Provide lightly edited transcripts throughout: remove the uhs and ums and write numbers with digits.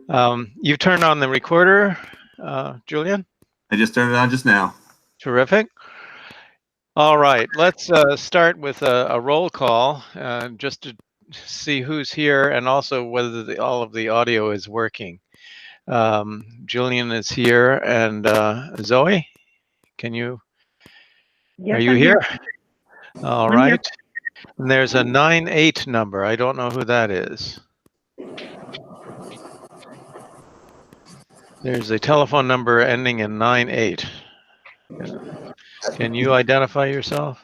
You turned on the recorder, Julian? I just turned it on just now. Terrific. All right, let's start with a roll call just to see who's here and also whether all of the audio is working. Julian is here, and Zoe, can you? Yes, are you I'm here? All I'm right. here. And there's a 98 number. I don't know who that is. There's a telephone number ending in 98. Can you identify yourself?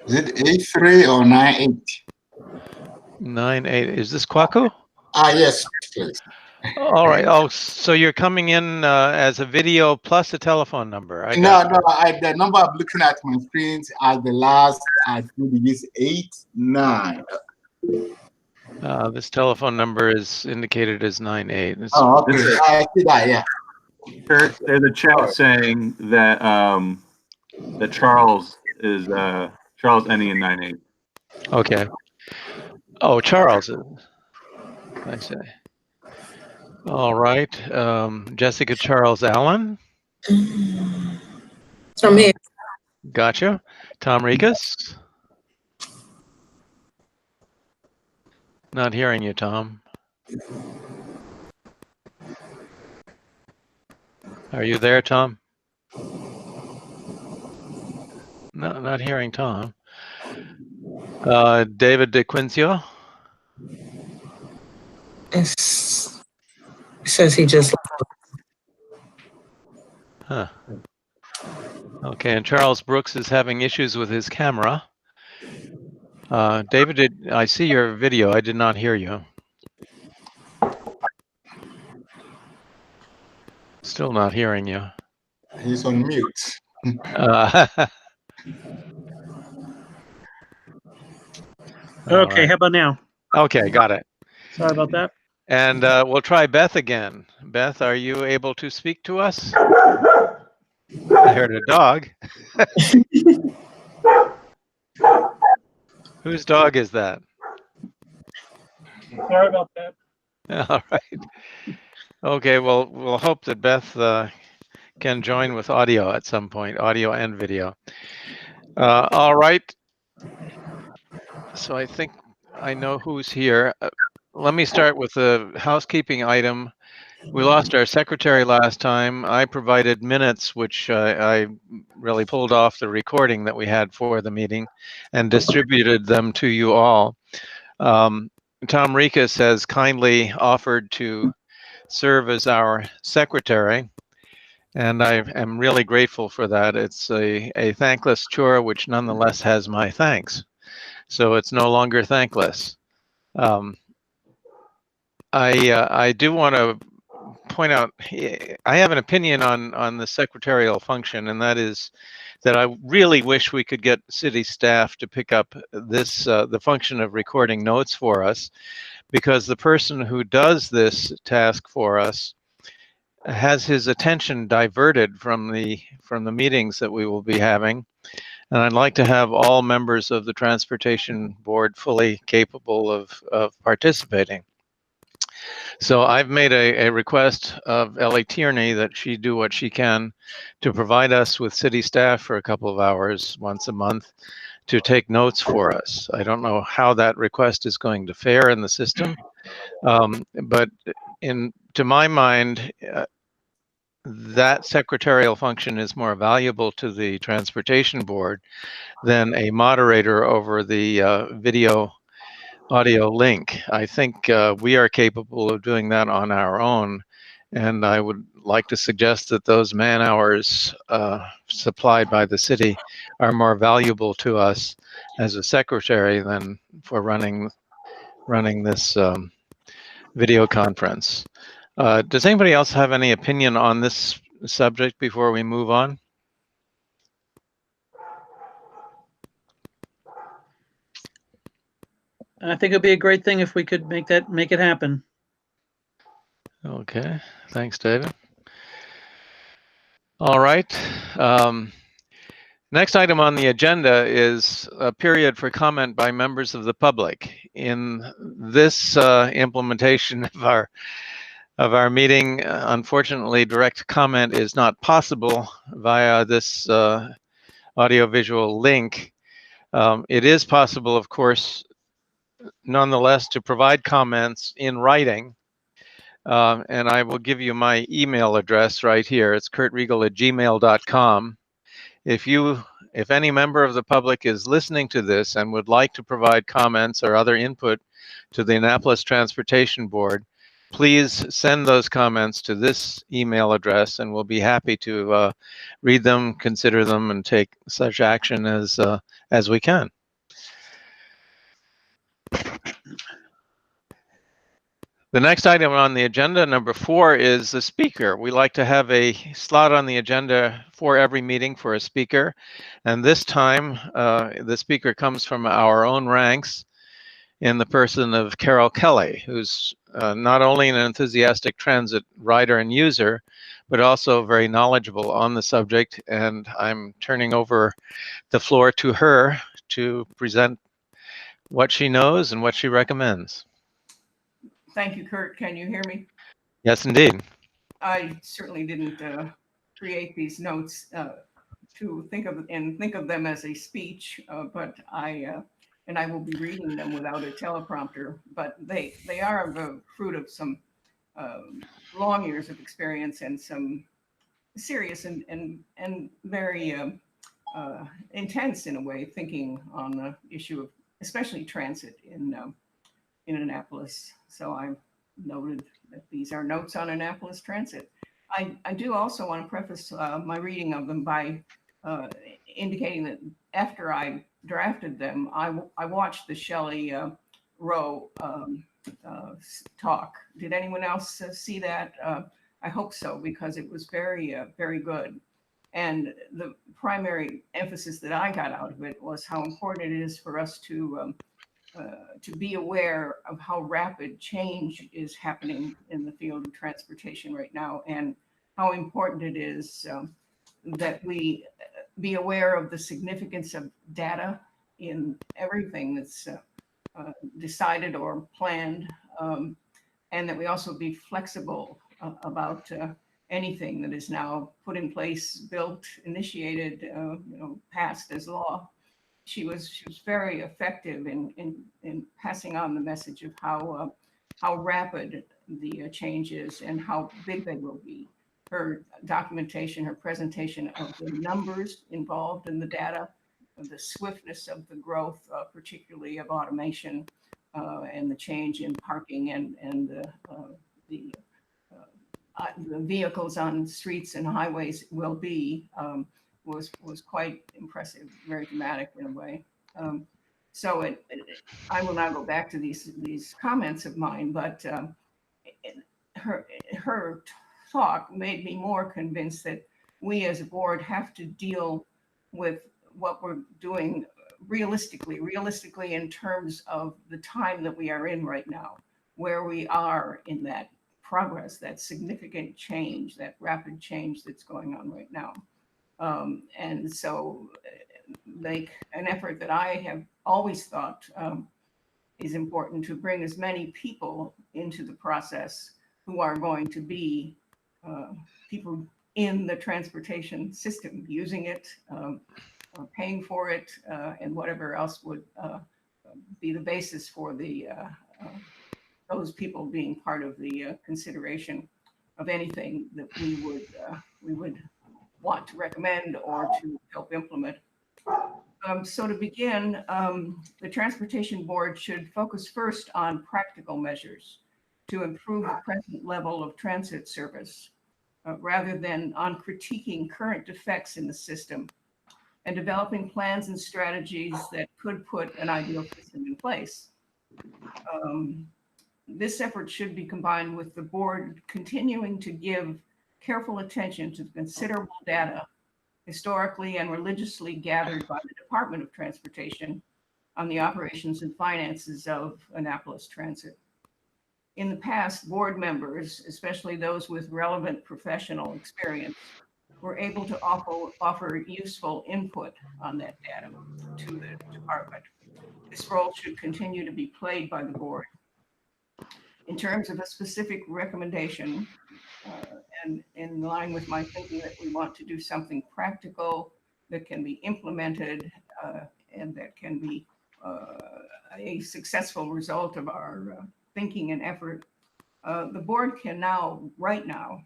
Is it 83 or 98? 98. Is this Kwaku? Yes, please. All right. Oh, so you're coming in as a video plus a telephone number. No, the number I'm looking at my screen at the last is 89. This telephone number is indicated as 98. Oh, okay. I see that, yeah. There's a chat saying that that Charles is Charles ending in 98. Okay. Oh, Charles. I say. All right. Jessica Charles Allen. From here. Gotcha. Tom Rikas. Not hearing you, Tom. Are you there, Tom? No, not hearing Tom. David DeQuincio. It says he just. Huh. Okay, and Charles Brooks is having issues with his camera. David, I see your video. I did not hear you. Still not hearing you. He's on mute. Okay, right. how about now? Okay, got it. Sorry about that. And we'll try Beth again. Beth, are you able to speak to us? I heard a dog. Whose dog is that? Sorry about that. All right. Okay, well, we'll hope that Beth can join with audio at some point, audio and video. All right. So I think I know who's here. Let me start with a housekeeping item. We lost our secretary last time. I provided minutes, which I really pulled off the recording that we had for the meeting and distributed them to you all. Tom Rikas has kindly offered to serve as our secretary, and I am really grateful for that. It's a thankless chore, which nonetheless has my thanks. So it's no longer thankless. I do want to point out, I have an opinion on the secretarial function, and that is that I really wish we could get city staff to pick up this, the function of recording notes for us, because the person who does this task for us has his attention diverted from the meetings that we will be having. And I'd like to have all members of the Transportation Board fully capable of participating. So I've made a request of Ellie Tierney that she do what she can to provide us with city staff for a couple of hours once a month to take notes for us. I don't know how that request is going to fare in the system, but to my mind, that secretarial function is more valuable to the Transportation Board than a moderator over the video audio link. I think we are capable of doing that on our own, and I would like to suggest that those man hours supplied by the city are more valuable to us as a secretary than for running this video conference. Does anybody else have any opinion on this subject before we move on? I think it'd be a great thing if we could make it happen. Okay, thanks, David. All right. Next item on the agenda is a period for comment by members of the public. In this implementation of of our meeting. Unfortunately, direct comment is not possible via this audiovisual link. It is possible, of course, nonetheless, to provide comments in writing. And I will give you my email address right here. It's kurtriegel@gmail.com. If any member of the public is listening to this and would like to provide comments or other input to the Annapolis Transportation Board, please send those comments to this email address, and we'll be happy to read them, consider them, and take such action as we can. The next item on the agenda, number 4, is the speaker. We like to have a slot on the agenda for every meeting for a speaker. And this time, the speaker comes from our own ranks in the person of Carol Kelly, who's not only an enthusiastic transit rider and user, but also very knowledgeable on the subject. And I'm turning over the floor to her to present what she knows and what she recommends. Thank you, Kurt. Can you hear me? Yes, indeed. I certainly didn't create these notes to think of them as a speech, but I will be reading them without a teleprompter. But they are the fruit of some long years of experience and some serious and very intense, in a way, thinking on the issue of especially transit in Annapolis. So I've noted that these are notes on Annapolis Transit. I do also want to preface my reading of them by indicating that after I drafted them, I watched the Shelley Rowe talk. Did anyone else see that? I hope so, because it was very, very good. And the primary emphasis that I got out of it was how important it is for us to be aware of how rapid change is happening in the field of transportation right now, and how important it is that we be aware of the significance of data in everything that's decided or planned, and that we also be flexible about anything that is now put in place, built, initiated, passed as law. She was very effective in passing on the message of how rapid the change is and how big they will be. Her documentation, her presentation of the numbers involved in the data, the swiftness of the growth, particularly of automation, and the change in parking and the vehicles on streets and highways will be. Was quite impressive, very dramatic in a way. So I will now go back to these comments of mine, but her talk made me more convinced that we as a board have to deal with what we're doing realistically in terms of the time that we are in right now, where we are in that progress, that significant change, that rapid change that's going on right now. And so make an effort that I have always thought is important, to bring as many people into the process who are going to be people in the transportation system, using it, paying for it, and whatever else would be the basis for those people being part of the consideration of anything that we would want to recommend or to help implement. So to begin, the Transportation Board should focus first on practical measures to improve the present level of transit service, rather than on critiquing current defects in the system and developing plans and strategies that could put an ideal system in place. This effort should be combined with the board continuing to give careful attention to the considerable data historically and religiously gathered by the Department of Transportation on the operations and finances of Annapolis Transit. In the past, board members, especially those with relevant professional experience, were able to offer useful input on that data to the department. This role should continue to be played by the board. In terms of a specific recommendation, and in line with my thinking that we want to do something practical that can be implemented and that can be a successful result of our thinking and effort, the board can now, right now,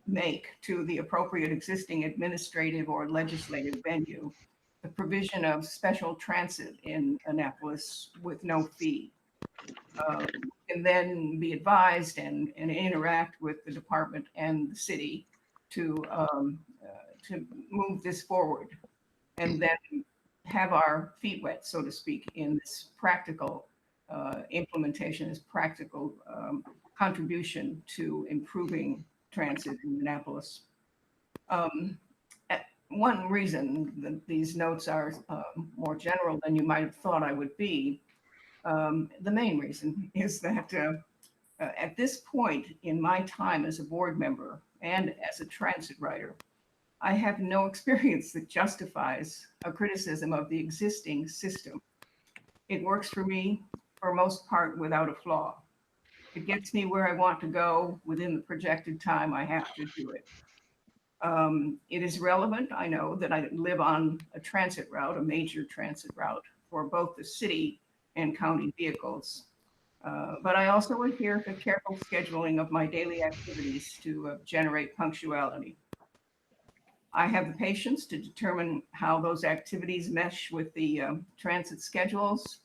make to the appropriate existing administrative or legislative venue the provision of special transit in Annapolis with no fee. Can then be advised and interact with the department and the city to move this forward, and then have our feet wet, so to speak, in this practical implementation, this practical contribution to improving transit in Annapolis. One reason that these notes are more general than you might have thought I would be, the main reason is that at this point in my time as a board member and as a transit writer, I have no experience that justifies a criticism of the existing system. It works for me, for most part, without a flaw. It gets me where I want to go within the projected time I have to do it. It is relevant, I know, that I live on a transit route, a major transit route for both the city and county vehicles. But I also adhere to careful scheduling of my daily activities to generate punctuality. I have the patience to determine how those activities mesh with the transit schedules,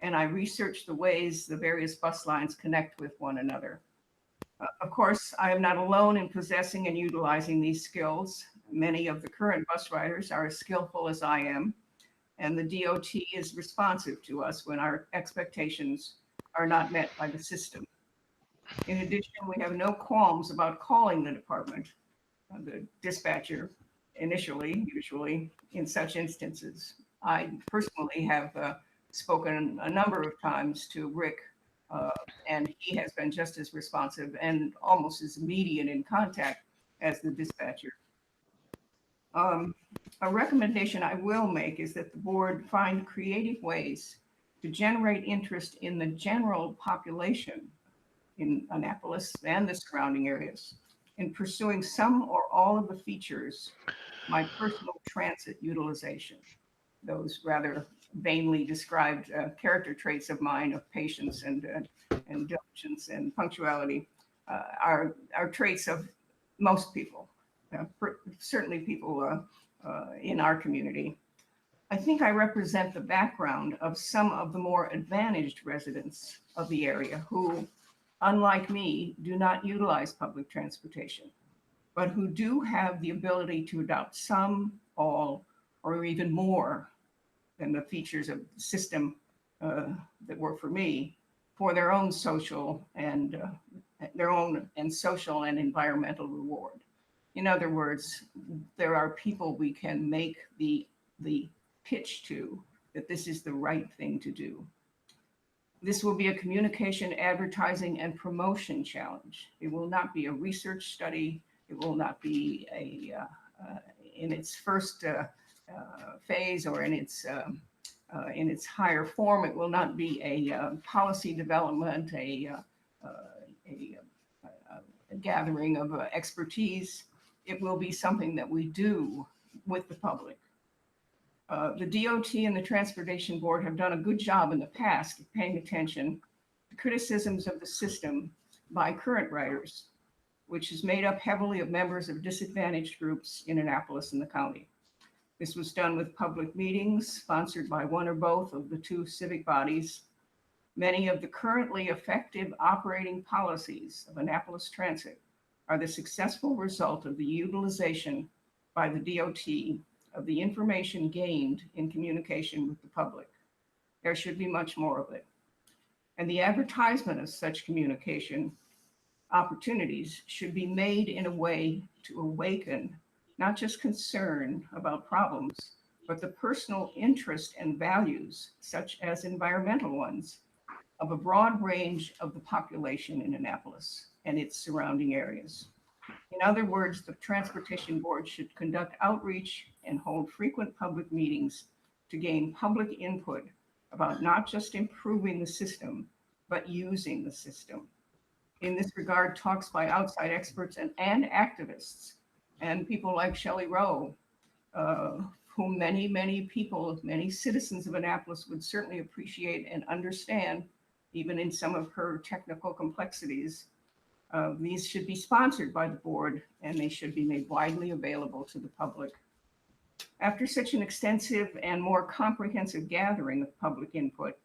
and I research the ways the various bus lines connect with one another. Of course, I am not alone in possessing and utilizing these skills. Many of the current bus riders are as skillful as I am, and the DOT is responsive to us when our expectations are not met by the system. In addition, we have no qualms about calling the department, the dispatcher, usually in such instances. I personally have spoken a number of times to Rick, and he has been just as responsive and almost as immediate in contact as the dispatcher. A recommendation I will make is that the board find creative ways to generate interest in the general population in Annapolis and the surrounding areas in pursuing some or all of the features, my personal transit utilization, those rather vainly described character traits of mine of patience and diligence and punctuality are traits of most people, certainly people in our community. I think I represent the background of some of the more advantaged residents of the area who, unlike me, do not utilize public transportation, but who do have the ability to adopt some, all, or even more than the features of the system that work for me for their own social and social and environmental reward. In other words, there are people we can make the pitch to that this is the right thing to do. This will be a communication, advertising, and promotion challenge. It will not be a research study. It will not be in its first phase or in its higher form. It will not be a policy development, a gathering of expertise. It will be something that we do with the public. The DOT and the Transportation Board have done a good job in the past of paying attention to criticisms of the system by current writers, which is made up heavily of members of disadvantaged groups in Annapolis and the county. This was done with public meetings sponsored by one or both of the two civic bodies. Many of the currently effective operating policies of Annapolis Transit are the successful result of the utilization by the DOT of the information gained in communication with the public. There should be much more of it. And the advertisement of such communication opportunities should be made in a way to awaken not just concern about problems, but the personal interest and values, such as environmental ones, of a broad range of the population in Annapolis and its surrounding areas. In other words, the Transportation Board should conduct outreach and hold frequent public meetings to gain public input about not just improving the system, but using the system. In this regard, talks by outside experts and activists and people like Shelley Rowe, whom many people, many citizens of Annapolis would certainly appreciate and understand, even in some of her technical complexities. These should be sponsored by the board, and they should be made widely available to the public. After such an extensive and more comprehensive gathering of public input,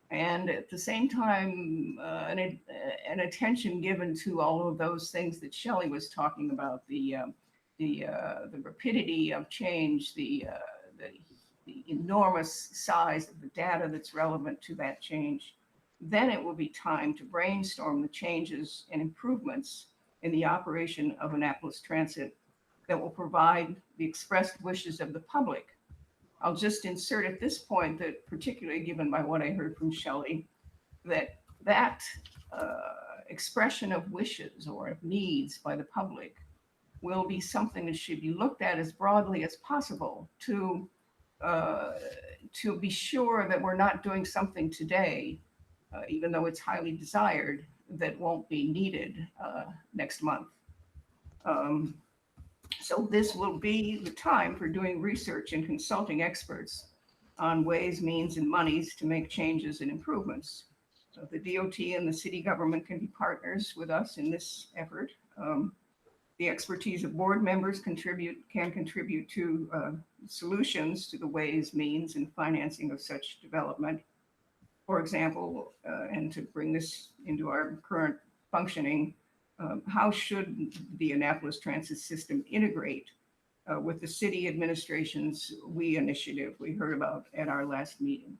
and at the same time, an attention given to all of those things that Shelley was talking about, the rapidity of change, the enormous size of the data that's relevant to that change, then it will be time to brainstorm the changes and improvements in the operation of Annapolis Transit that will provide the expressed wishes of the public. I'll just insert at this point that, particularly given by what I heard from Shelley, that expression of wishes or of needs by the public will be something that should be looked at as broadly as possible to be sure that we're not doing something today, even though it's highly desired, that won't be needed next month. So this will be the time for doing research and consulting experts on ways, means, and monies to make changes and improvements. The DOT and the city government can be partners with us in this effort. The expertise of board members can contribute to solutions to the ways, means, and financing of such development. For example, and to bring this into our current functioning, how should the Annapolis Transit System integrate with the city administration's We initiative we heard about at our last meeting?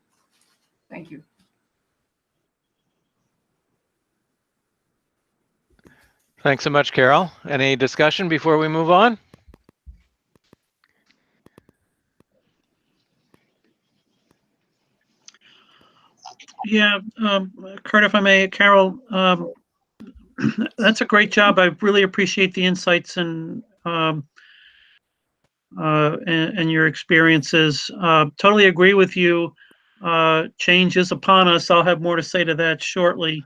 Thank you. Thanks so much, Carol. Any discussion before we move on? Yeah, Kurt, if I may, Carol, that's a great job. I really appreciate the insights and your experiences. Totally agree with you. Change is upon us. I'll have more to say to that shortly.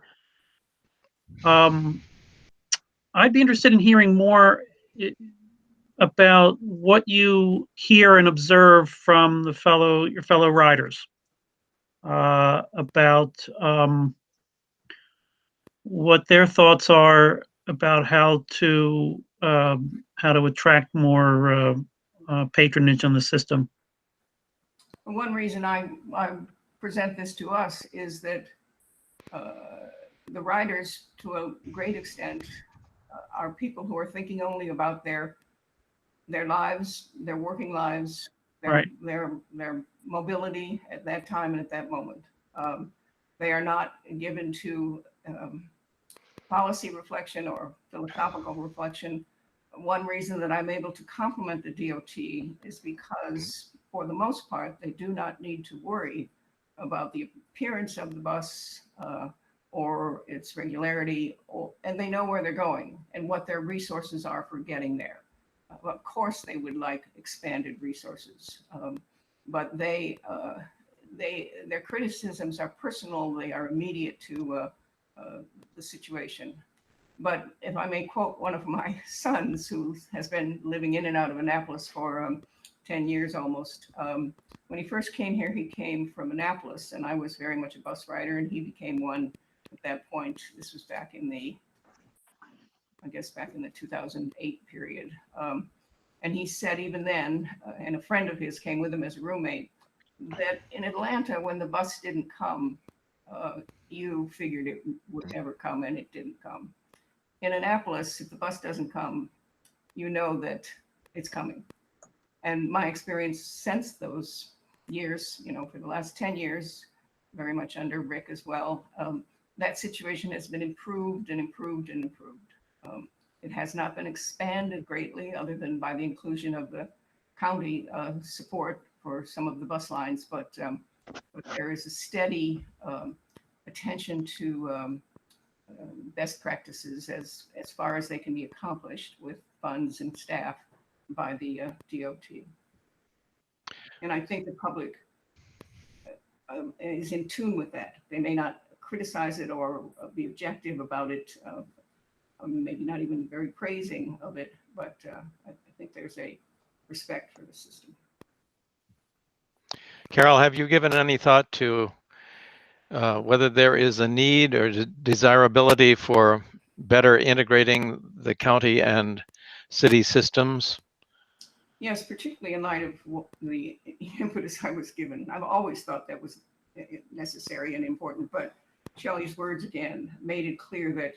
I'd be interested in hearing more about what you hear and observe from your fellow riders about what their thoughts are about how to attract more patronage on the system. One reason I present this to us is that the riders, to a great extent, are people who are thinking only about their lives, their working lives, their mobility at that time and at that moment. They are not given to policy reflection or philosophical reflection. One reason that I'm able to compliment the DOT is because, for the most part, they do not need to worry about the appearance of the bus or its regularity, and they know where they're going and what their resources are for getting there. Of course, they would like expanded resources, but their criticisms are personal. They are immediate to the situation. But if I may quote one of my sons, who has been living in and out of Annapolis for 10 years almost. When he first came here, he came from Annapolis, and I was very much a bus rider, and he became one at that point. This was back in the 2008 period. And he said even then, and a friend of his came with him as a roommate, that in Atlanta, when the bus didn't come, you figured it would never come, and it didn't come. In Annapolis, if the bus doesn't come, you know that it's coming. And my experience since those years, for the last 10 years, very much under Rick as well, that situation has been improved and improved and improved. It has not been expanded greatly, other than by the inclusion of the county support for some of the bus lines, but there is a steady attention to best practices as far as they can be accomplished with funds and staff by the DOT. And I think the public is in tune with that. They may not criticize it or be objective about it, maybe not even very praising of it, but I think there's a respect for the system. Carol, have you given any thought to whether there is a need or desirability for better integrating the county and city systems? Yes, particularly in light of the impetus I was given. I've always thought that was necessary and important, but Shelley's words again made it clear that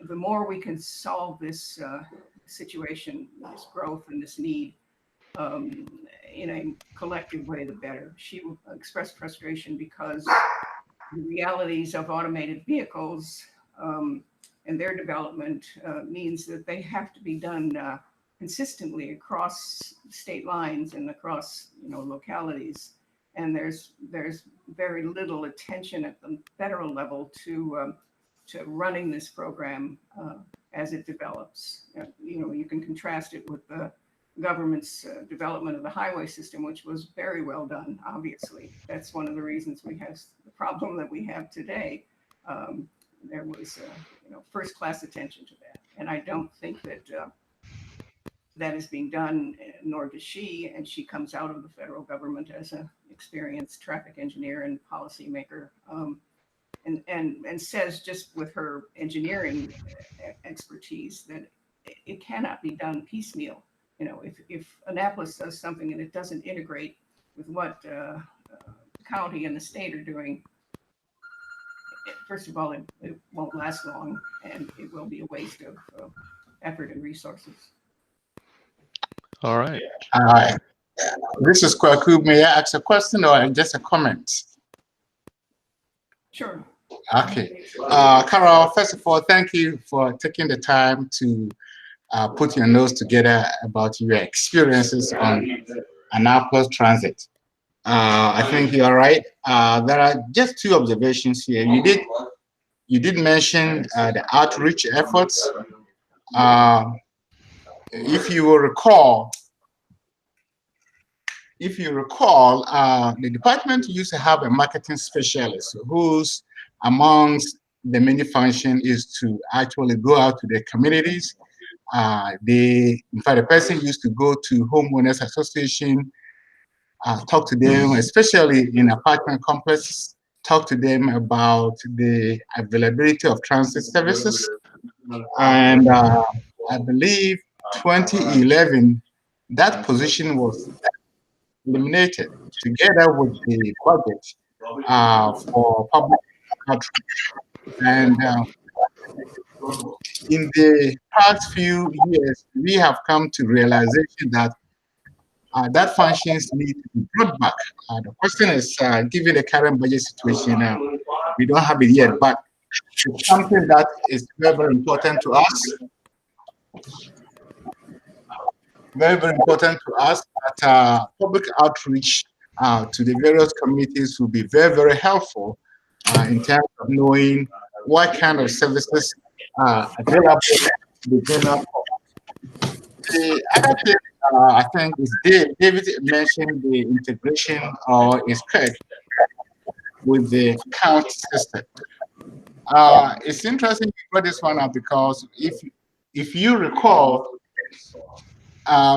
the more we can solve this situation, this growth and this need in a collective way, the better. She expressed frustration because the realities of automated vehicles and their development means that they have to be done consistently across state lines and across localities, and there's very little attention at the federal level to running this program as it develops. You can contrast it with the government's development of the highway system, which was very well done. Obviously, that's one of the reasons we have the problem that we have today. There was first-class attention to that, and I don't think that that is being done, nor does she. And she comes out of the federal government as an experienced traffic engineer and policymaker, and says, just with her engineering expertise, that it cannot be done piecemeal. If Annapolis does something and it doesn't integrate with what the county and the state are doing, first of all, it won't last long, and it will be a waste of effort and resources. All right. This is Kwaku. May I ask a question or just a comment? Sure. Okay. Carol, first of all, thank you for taking the time to put your notes together about your experiences on Annapolis Transit. I think you're right. There are just two observations here. You did mention the outreach efforts. If you will recall, the department used to have a marketing specialist whose amongst the many function is to actually go out to the communities. In fact, the person used to go to homeowners association, talk to them, especially in apartment complexes, talk to them about the availability of transit services. And I believe 2011, that position was eliminated together with the budget for public outreach. And in the past few years, we have come to realization that that functions need to be brought back. The question is, given the current budget situation, we don't have it yet, but it's something that is very, very important to us. Very, very important to us that public outreach to the various communities will be very, very helpful in terms of knowing what kind of services are available to the general public. The other thing I think is David mentioned the integration or is correct with the count system. It's interesting you brought this one up because if you recall,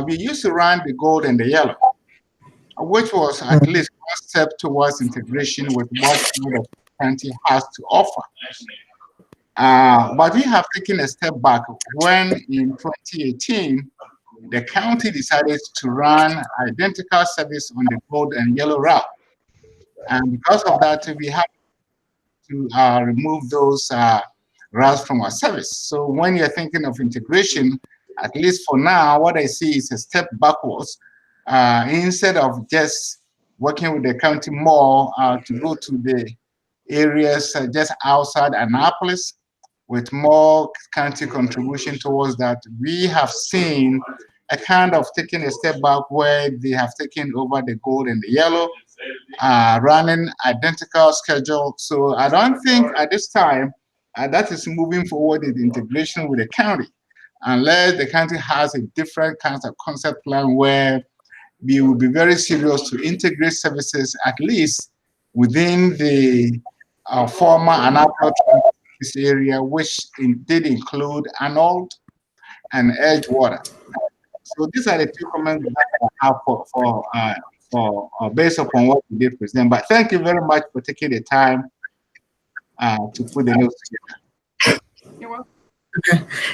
we used to run the gold and the yellow, which was at least one step towards integration with what the county has to offer. But we have taken a step back when in 2018, the county decided to run identical service on the gold and yellow route. And because of that, we have to remove those routes from our service. So when you're thinking of integration, at least for now, what I see is a step backwards. Instead of just working with the county more to go to the areas just outside Annapolis with more county contribution towards that, we have seen a kind of taking a step back where they have taken over the gold and the yellow, running identical schedule. So I don't think at this time that is moving forward in integration with the county, unless the county has a different kind of concept plan where we will be very serious to integrate services, at least within the former Annapolis area, which did include Arnold and Edgewater. So these are the two comments that I have for based upon what we did present. But thank you very much for taking the time to put the notes together. You're welcome.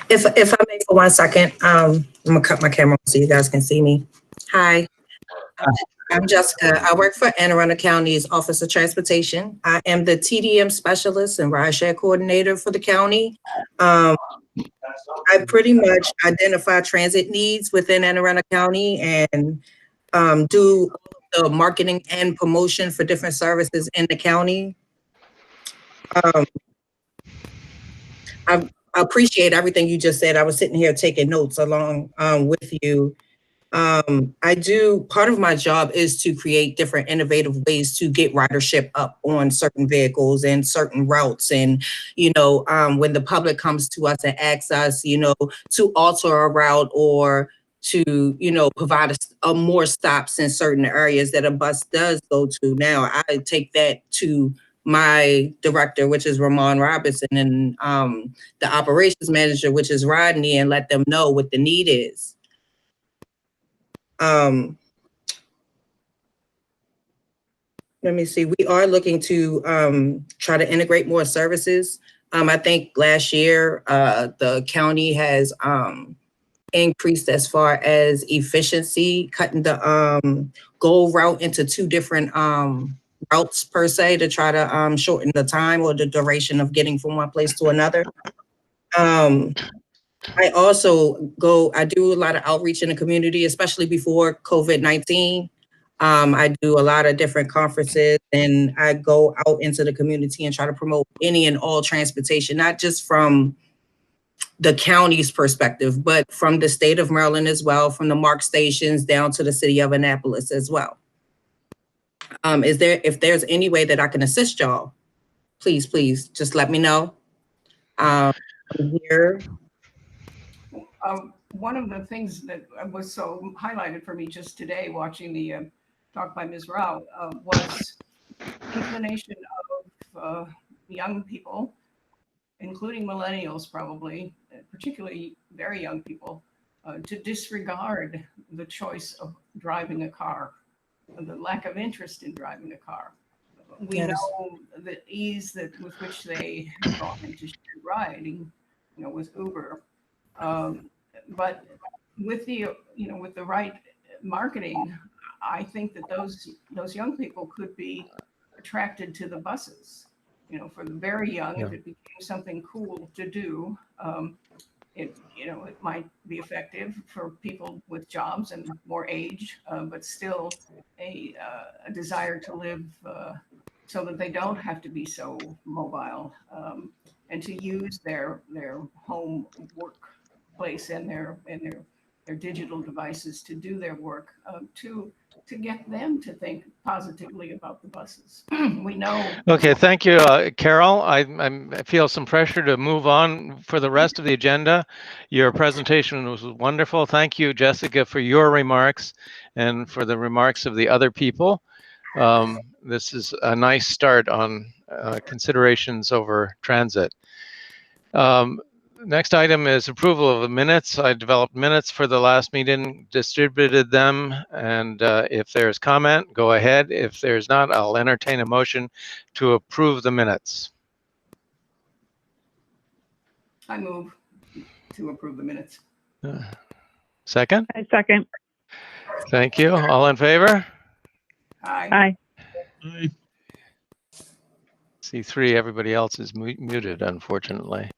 If I may for 1 second, I'm gonna cut my camera so you guys can see me. Hi, I'm Jessica. I work for Anne Arundel County's Office of Transportation. I am the TDM specialist and rideshare coordinator for the county. I pretty much identify transit needs within Anne Arundel County and do the marketing and promotion for different services in the county. I appreciate everything you just said. I was sitting here taking notes along with you. Part of my job is to create different innovative ways to get ridership up on certain vehicles and certain routes. And, when the public comes to us and asks us, to alter a route or to, provide a more stops in certain areas that a bus does go to. Now, I take that to my director, which is Ramon Robinson, and the operations manager, which is Rodney, and let them know what the need is. Let me see. We are looking to try to integrate more services. I think last year the county has increased as far as efficiency, cutting the goal route into 2 different routes per se to try to shorten the time or the duration of getting from one place to another. I do a lot of outreach in the community, especially before COVID-19. I do a lot of different conferences and I go out into the community and try to promote any and all transportation, not just from the county's perspective, but from the state of Maryland as well, from the MARC stations down to the city of Annapolis as well. If there's any way that I can assist y'all, please just let me know. I'm here. One of the things that was so highlighted for me just today, watching the talk by Ms. Rao, was inclination of young people, including millennials probably, particularly very young people, to disregard the choice of driving a car, the lack of interest in driving a car. We know the ease with which they have gone into shared riding, with Uber. But with the right marketing, I think that those young people could be attracted to the buses. For the very young, if it became something cool to do, it might be effective for people with jobs and more age, but still a desire to live so that they don't have to be so mobile, and to use their home workplace and their digital devices to do their work, to get them to think positively about the buses. We know. Okay, thank you, Carol. I feel some pressure to move on for the rest of the agenda. Your presentation was wonderful. Thank you, Jessica, for your remarks and for the remarks of the other people. This is a nice start on considerations over transit. Next item is approval of the minutes. I developed minutes for the last meeting, distributed them, and if there's comment, go ahead. If there's not, I'll entertain a motion to approve the minutes. I move to approve the minutes. Second? I second. Thank you. All in favor? Aye. Aye. C3, everybody else is muted, unfortunately.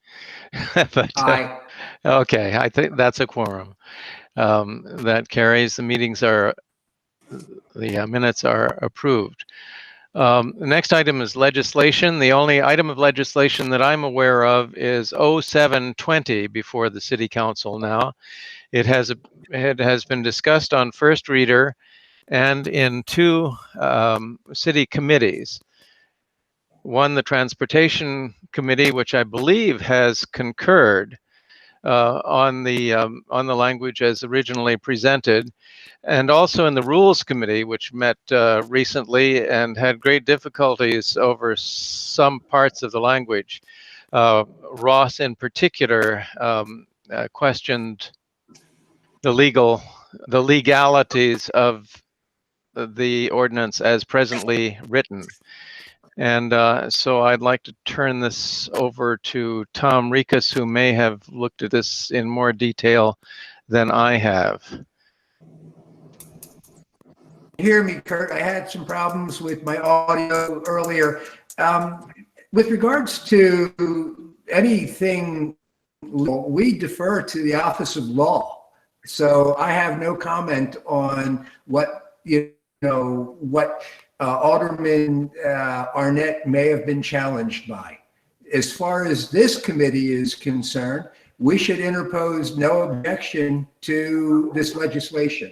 But, Aye. okay, I think that's a quorum. That carries. The minutes are approved. The next item is legislation. The only item of legislation that I'm aware of is 0720 before the City Council now. It has been discussed on first reader and in 2 city committees. One, the Transportation Committee, which I believe has concurred. on the language as originally presented, and also in the Rules Committee, which met recently and had great difficulties over some parts of the language. Ross, in particular, questioned the legalities of the ordinance as presently written. And so I'd like to turn this over to Tom Rikas, who may have looked at this in more detail than I have. Hear me, Kurt? I had some problems with my audio earlier. With regards to anything, we defer to the Office of Law. So I have no comment on what, Alderman Arnett may have been challenged by. As far as this committee is concerned, we should interpose no objection to this legislation.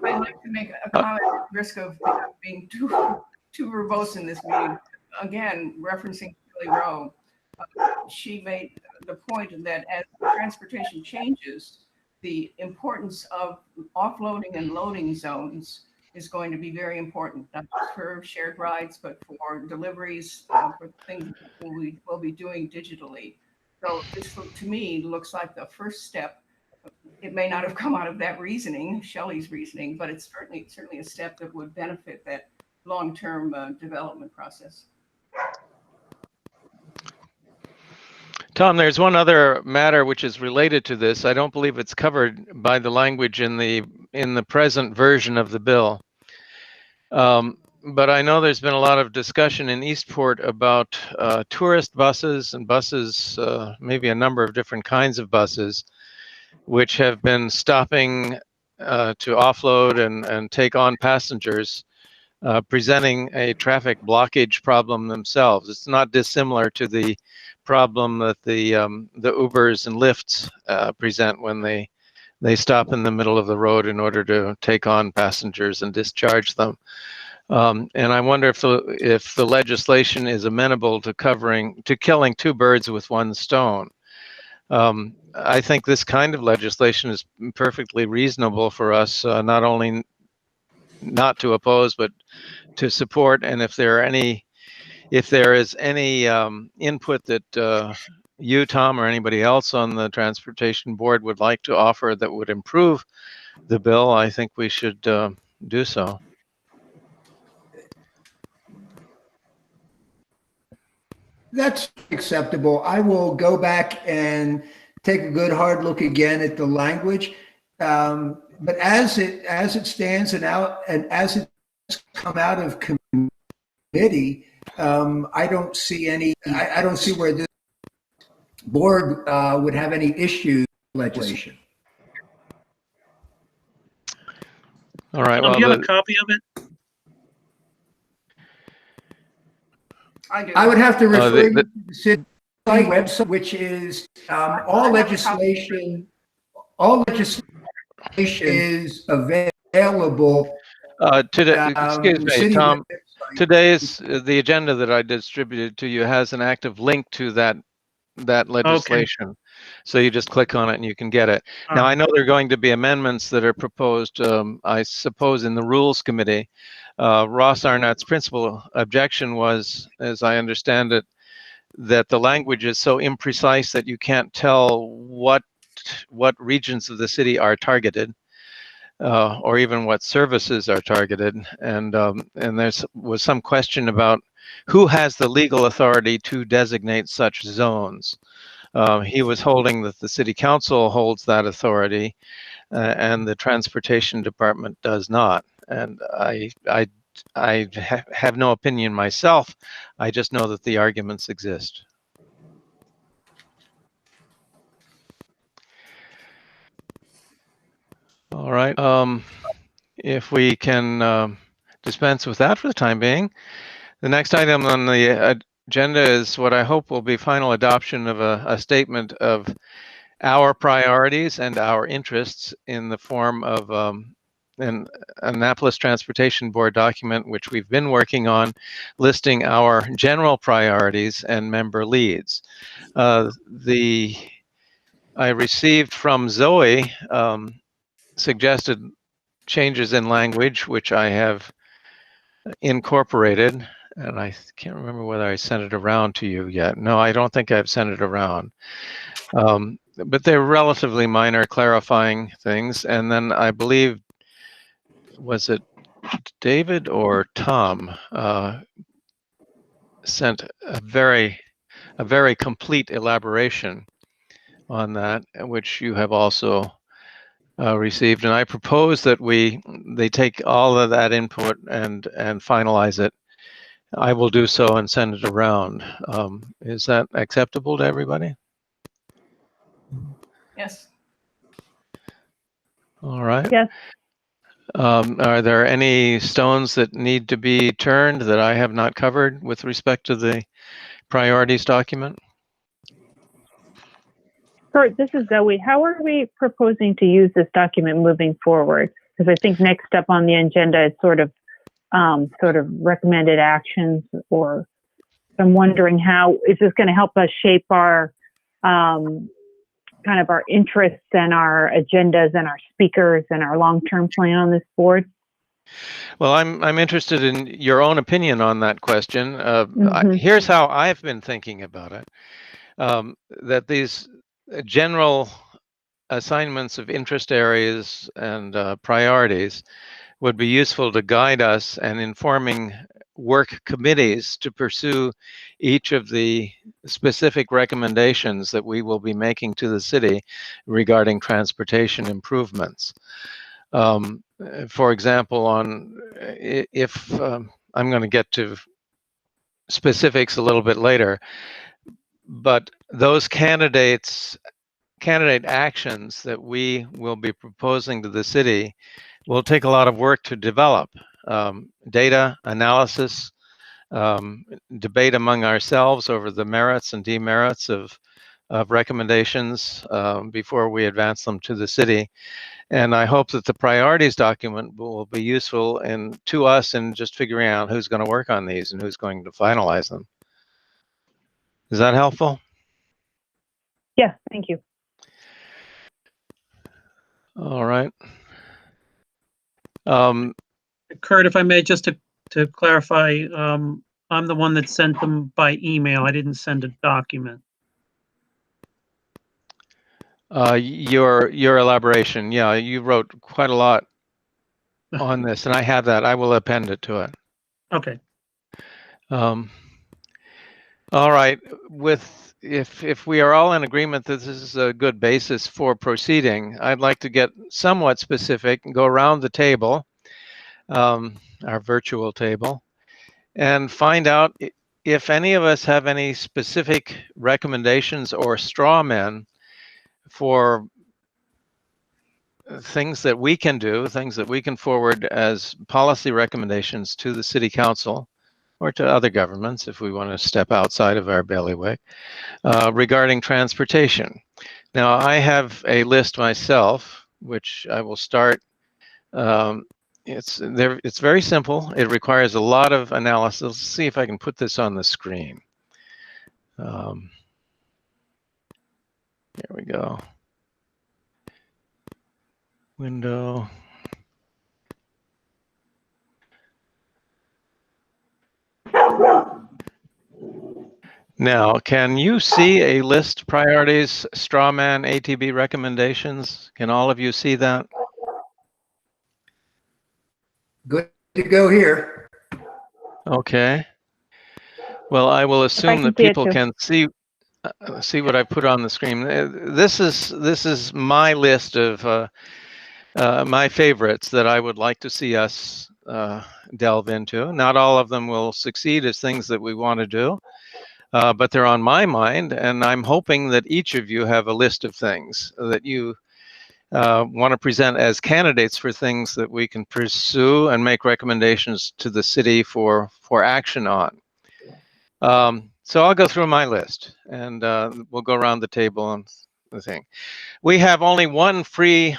I'd like to make a comment at risk of being too verbose in this meeting. Again, referencing Shelley Rowe, she made the point that as transportation changes, the importance of offloading and loading zones is going to be very important, not just for shared rides, but for deliveries, for things we'll be doing digitally. So this, to me, looks like the first step. It may not have come out of that reasoning, Shelley's reasoning, but it's certainly a step that would benefit that long-term development process. Tom, there's one other matter which is related to this. I don't believe it's covered by the language in the present version of the bill. But I know there's been a lot of discussion in Eastport about tourist buses and buses, maybe a number of different kinds of buses, which have been stopping to offload and take on passengers, presenting a traffic blockage problem themselves. It's not dissimilar to the problem that the Ubers and Lyfts present when they stop in the middle of the road in order to take on passengers and discharge them. And I wonder if the legislation is amenable to killing two birds with one stone. I think this kind of legislation is perfectly reasonable for us, not only not to oppose, but to support. And if there is any input that you, Tom, or anybody else on the Transportation Board would like to offer that would improve the bill, I think we should do so. That's acceptable. I will go back and take a good hard look again at the language. But as it stands and as it's come out of committee, I don't see where this board would have any issues with legislation. All right. Do you have a copy of it? I do. I would have to refer you to the city website, which is all legislation is available. Today, excuse me, Tom. Today's the agenda that I distributed to you has an active link to that legislation. Okay. So you just click on it and you can get it. Now, I know there are going to be amendments that are proposed, I suppose, in the Rules Committee. Ross Arnott's principal objection was, as I understand it, that the language is so imprecise that you can't tell what regions of the city are targeted, or even what services are targeted. And there was some question about who has the legal authority to designate such zones. He was holding that the city council holds that authority, and the transportation department does not. And I have no opinion myself. I just know that the arguments exist. All right. If we can dispense with that for the time being, the next item on the agenda is what I hope will be final adoption of a statement of our priorities and our interests in the form of an Annapolis Transportation Board document, which we've been working on, listing our general priorities and member leads. I received from Zoe suggested changes in language, which I have incorporated, and I can't remember whether I sent it around to you yet. No, I don't think I've sent it around. But they're relatively minor clarifying things. And then I believe, was it David or Tom, sent a very complete elaboration on that, which you have also received. And I propose that they take all of that input and finalize it. I will do so and send it around. Is that acceptable to everybody? Yes. All right. Yes. Are there any stones that need to be turned that I have not covered with respect to the priorities document? Kurt, this is Zoe. How are we proposing to use this document moving forward? Because I think next up on the agenda is sort of recommended actions, or I'm wondering how is this going to help us shape our kind of our interests and our agendas and our speakers and our long-term plan on this board? Well, I'm interested in your own opinion on that question. Here's how I've been thinking about it. That these general assignments of interest areas and priorities would be useful to guide us and informing work committees to pursue each of the specific recommendations that we will be making to the city regarding transportation improvements. For example, if I'm going to get to specifics a little bit later, but those candidate actions that we will be proposing to the city will take a lot of work to develop. Data analysis, debate among ourselves over the merits and demerits of recommendations before we advance them to the city. And I hope that the priorities document will be useful to us in just figuring out who's going to work on these and who's going to finalize them. Is that helpful? Yes, thank you. All right. Kurt, if I may, just to clarify, I'm the one that sent them by email. I didn't send a document. Your elaboration, yeah, you wrote quite a lot on this, and I have that. I will append it to it. Okay. All right. If we are all in agreement that this is a good basis for proceeding, I'd like to get somewhat specific and go around the table, our virtual table, and find out if any of us have any specific recommendations or straw men for things that we can do, things that we can forward as policy recommendations to the city council or to other governments if we want to step outside of our bailiwick regarding transportation. Now, I have a list myself, which I will start. It's very simple. It requires a lot of analysis. Let's see if I can put this on the screen. There we go. Window. Now, can you see a list priorities, straw man, ATB recommendations? Can all of you see that? Good to go here. Okay. Well, I will assume that people can see what I put on the screen. This is my list of my favorites that I would like to see us delve into. Not all of them will succeed as things that we want to do, but they're on my mind, and I'm hoping that each of you have a list of things that you want to present as candidates for things that we can pursue and make recommendations to the city for action on. So I'll go through my list, and we'll go around the table and the thing. We have only one free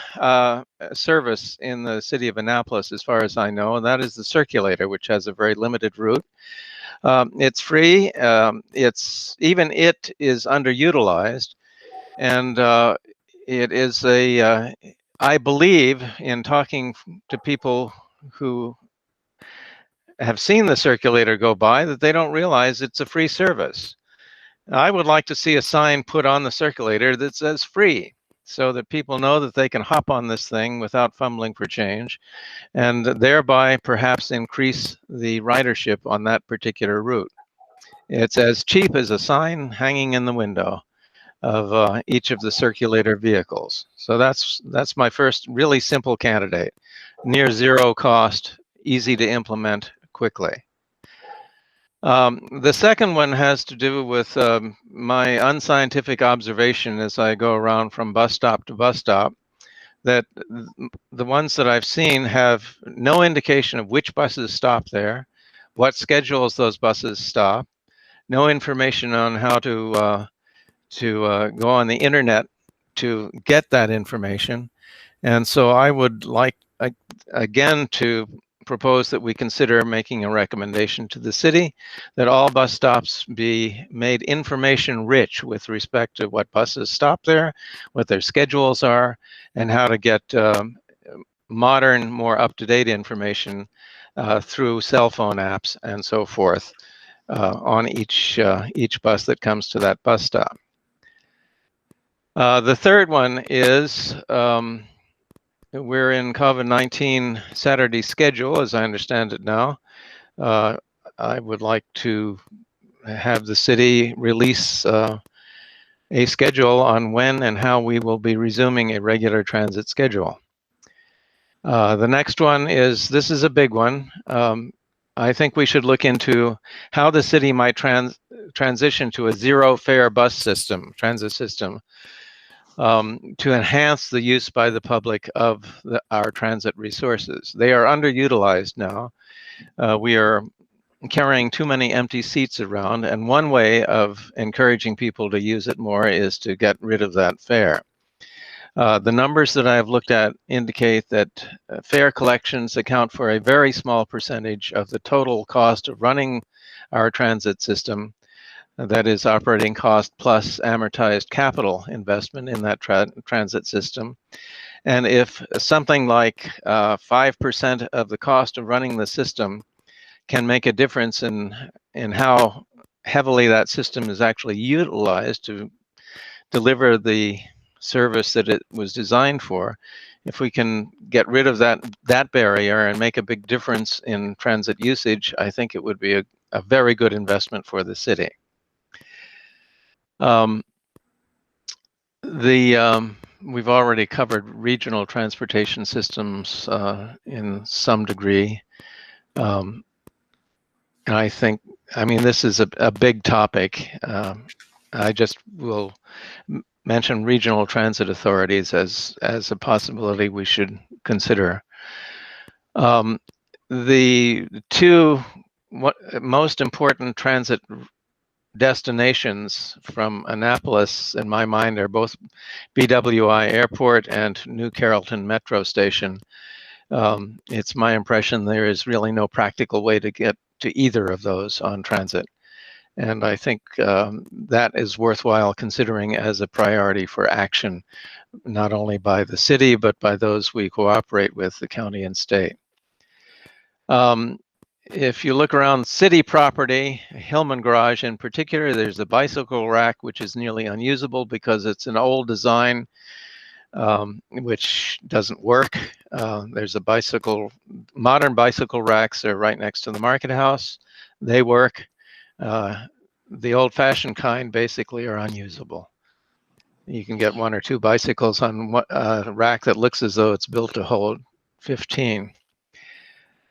service in the city of Annapolis, as far as I know, and that is the Circulator, which has a very limited route. It's free. It is underutilized, and it is a. I believe, in talking to people who have seen the Circulator go by, that they don't realize it's a free service. I would like to see a sign put on the Circulator that says free, so that people know that they can hop on this thing without fumbling for change, and thereby perhaps increase the ridership on that particular route. It's as cheap as a sign hanging in the window of each of the Circulator vehicles. So that's my first really simple candidate. Near zero cost, easy to implement quickly. The second one has to do with my unscientific observation as I go around from bus stop to bus stop, that the ones that I've seen have no indication of which buses stop there, what schedules those buses stop, no information on how to go on the internet to get that information. And so I would like, again, to propose that we consider making a recommendation to the city that all bus stops be made information rich with respect to what buses stop there, what their schedules are, and how to get modern, more up-to-date information through cell phone apps and so forth on each bus that comes to that bus stop. The third one is we're in COVID-19 Saturday schedule, as I understand it now. I would like to have the city release a schedule on when and how we will be resuming a regular transit schedule. The next one is, this is a big one. I think we should look into how the city might transition to a zero fare bus system, transit system, to enhance the use by the public of our transit resources. They are underutilized now. We are carrying too many empty seats around, and one way of encouraging people to use it more is to get rid of that fare. The numbers that I have looked at indicate that fare collections account for a very small percentage of the total cost of running our transit system. That is operating cost plus amortized capital investment in that transit system. And if something like 5% of the cost of running the system can make a difference in how heavily that system is actually utilized to deliver the service that it was designed for, if we can get rid of that barrier and make a big difference in transit usage, I think it would be a very good investment for the city. We've already covered regional transportation systems in some degree. And I mean, this is a big topic. I just will mention regional transit authorities as a possibility we should consider. The two most important transit destinations from Annapolis, in my mind, are both BWI Airport and New Carrollton Metro Station. It's my impression there is really no practical way to get to either of those on transit. And I think that is worthwhile considering as a priority for action, not only by the city, but by those we cooperate with, the county and state. If you look around city property, Hillman Garage in particular, there's a bicycle rack, which is nearly unusable because it's an old design, which doesn't work. There's a modern bicycle racks are right next to the market house. They work. The old-fashioned kind basically are unusable. You can get 1 or 2 bicycles on a rack that looks as though it's built to hold 15.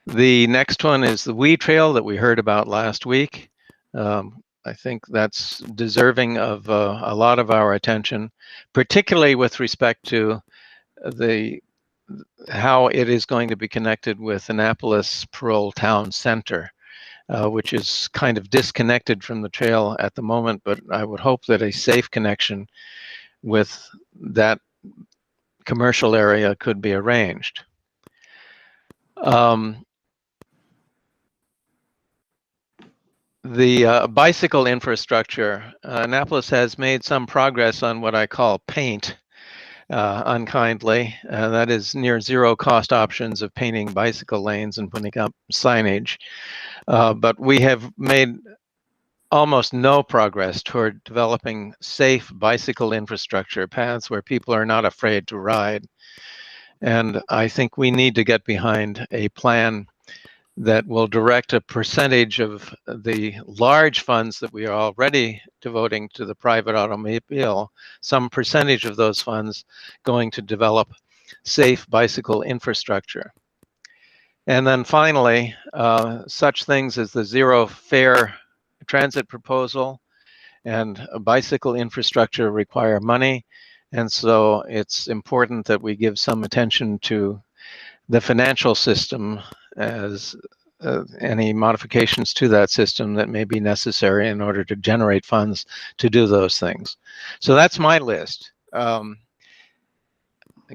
The next one is the Wii Trail that we heard about last week. I think that's deserving of a lot of our attention, particularly with respect to how it is going to be connected with Annapolis Parole Town Center, which is kind of disconnected from the trail at the moment, but I would hope that a safe connection with that commercial area could be arranged. The bicycle infrastructure, Annapolis has made some progress on what I call paint, unkindly. That is near zero cost options of painting bicycle lanes and putting up signage. But we have made almost no progress toward developing safe bicycle infrastructure, paths where people are not afraid to ride. And I think we need to get behind a plan that will direct a percentage of the large funds that we are already devoting to the private automobile, some percentage of those funds going to develop safe bicycle infrastructure. And then finally, such things as the zero fare transit proposal and a bicycle infrastructure require money. And so it's important that we give some attention to the financial system as any modifications to that system that may be necessary in order to generate funds to do those things. So that's my list.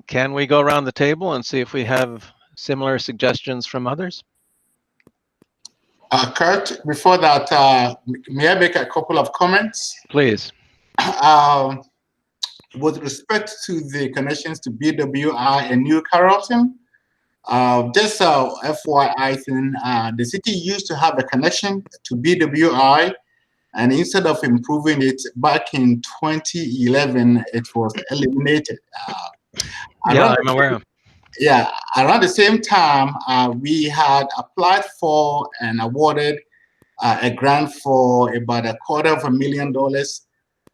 Can we go around the table and see if we have similar suggestions from others? Kurt, before that, may I make a couple of comments? Please. With respect to the connections to BWI and New Carrollton, just FYI thing, the city used to have a connection to BWI, and instead of improving it back in 2011, it was eliminated. Yeah, I'm aware. Yeah, around the same time, we had applied for and awarded a grant for about $250,000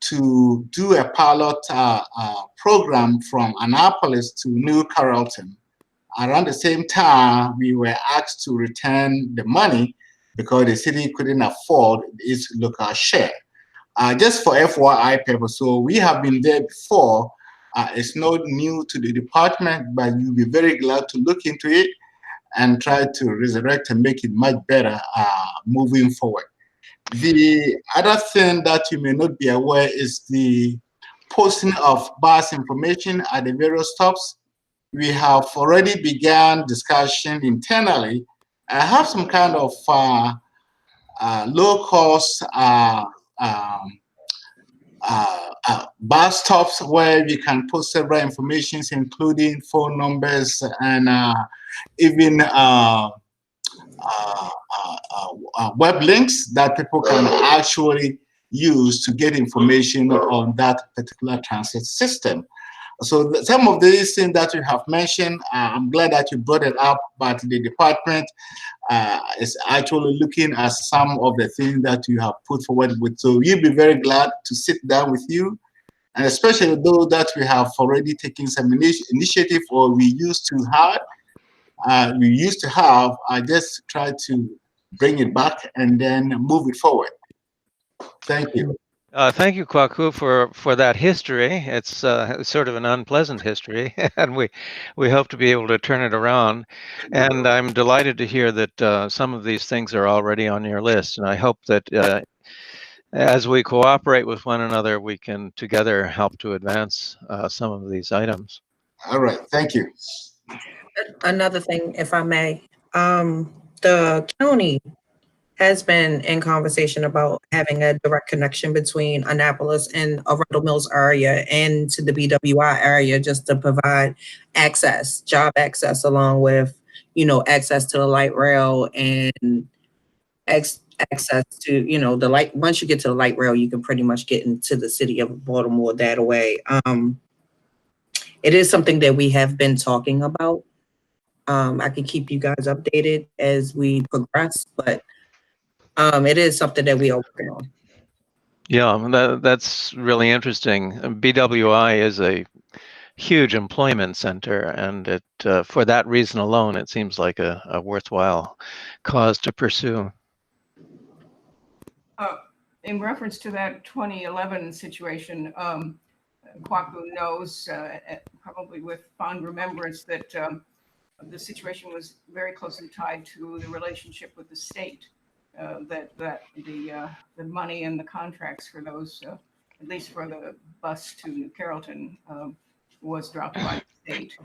to do a pilot program from Annapolis to New Carrollton. Around the same time, we were asked to return the money because the city couldn't afford its local share. Just for FYI purpose, so we have been there before. It's not new to the department, but we'll be very glad to look into it and try to resurrect and make it much better moving forward. The other thing that you may not be aware is the posting of bus information at the various stops. We have already begun discussion internally. I have some kind of low-cost bus stops where we can post several informations, including phone numbers and even web links that people can actually use to get information on that particular transit system. So some of these things that you have mentioned, I'm glad that you brought it up, but the department is actually looking at some of the things that you have put forward with. So we'll be very glad to sit down with you, and especially those that we have already taken some initiative or we used to have. I just try to bring it back and then move it forward. Thank you. Thank you, Kwaku, for that history. It's sort of an unpleasant history, and we hope to be able to turn it around. And I'm delighted to hear that some of these things are already on your list. And I hope that as we cooperate with one another, we can together help to advance some of these items. All right. Thank you. Another thing, if I may, the county has been in conversation about having a direct connection between Annapolis and Arundel Mills area and to the BWI area, just to provide access, job access, along with, access to the light rail and access to, the light. Once you get to the light rail, you can pretty much get into the city of Baltimore that way. It is something that we have been talking about. I can keep you guys updated as we progress, but it is something that we are working on. Yeah, that's really interesting. BWI is a huge employment center, and it for that reason alone, it seems like a worthwhile cause to pursue. In reference to that 2011 situation, Kwaku knows, probably with fond remembrance, that the situation was very closely tied to the relationship with the state. That the money and the contracts for those at least for the bus to New Carrollton, was dropped by the state.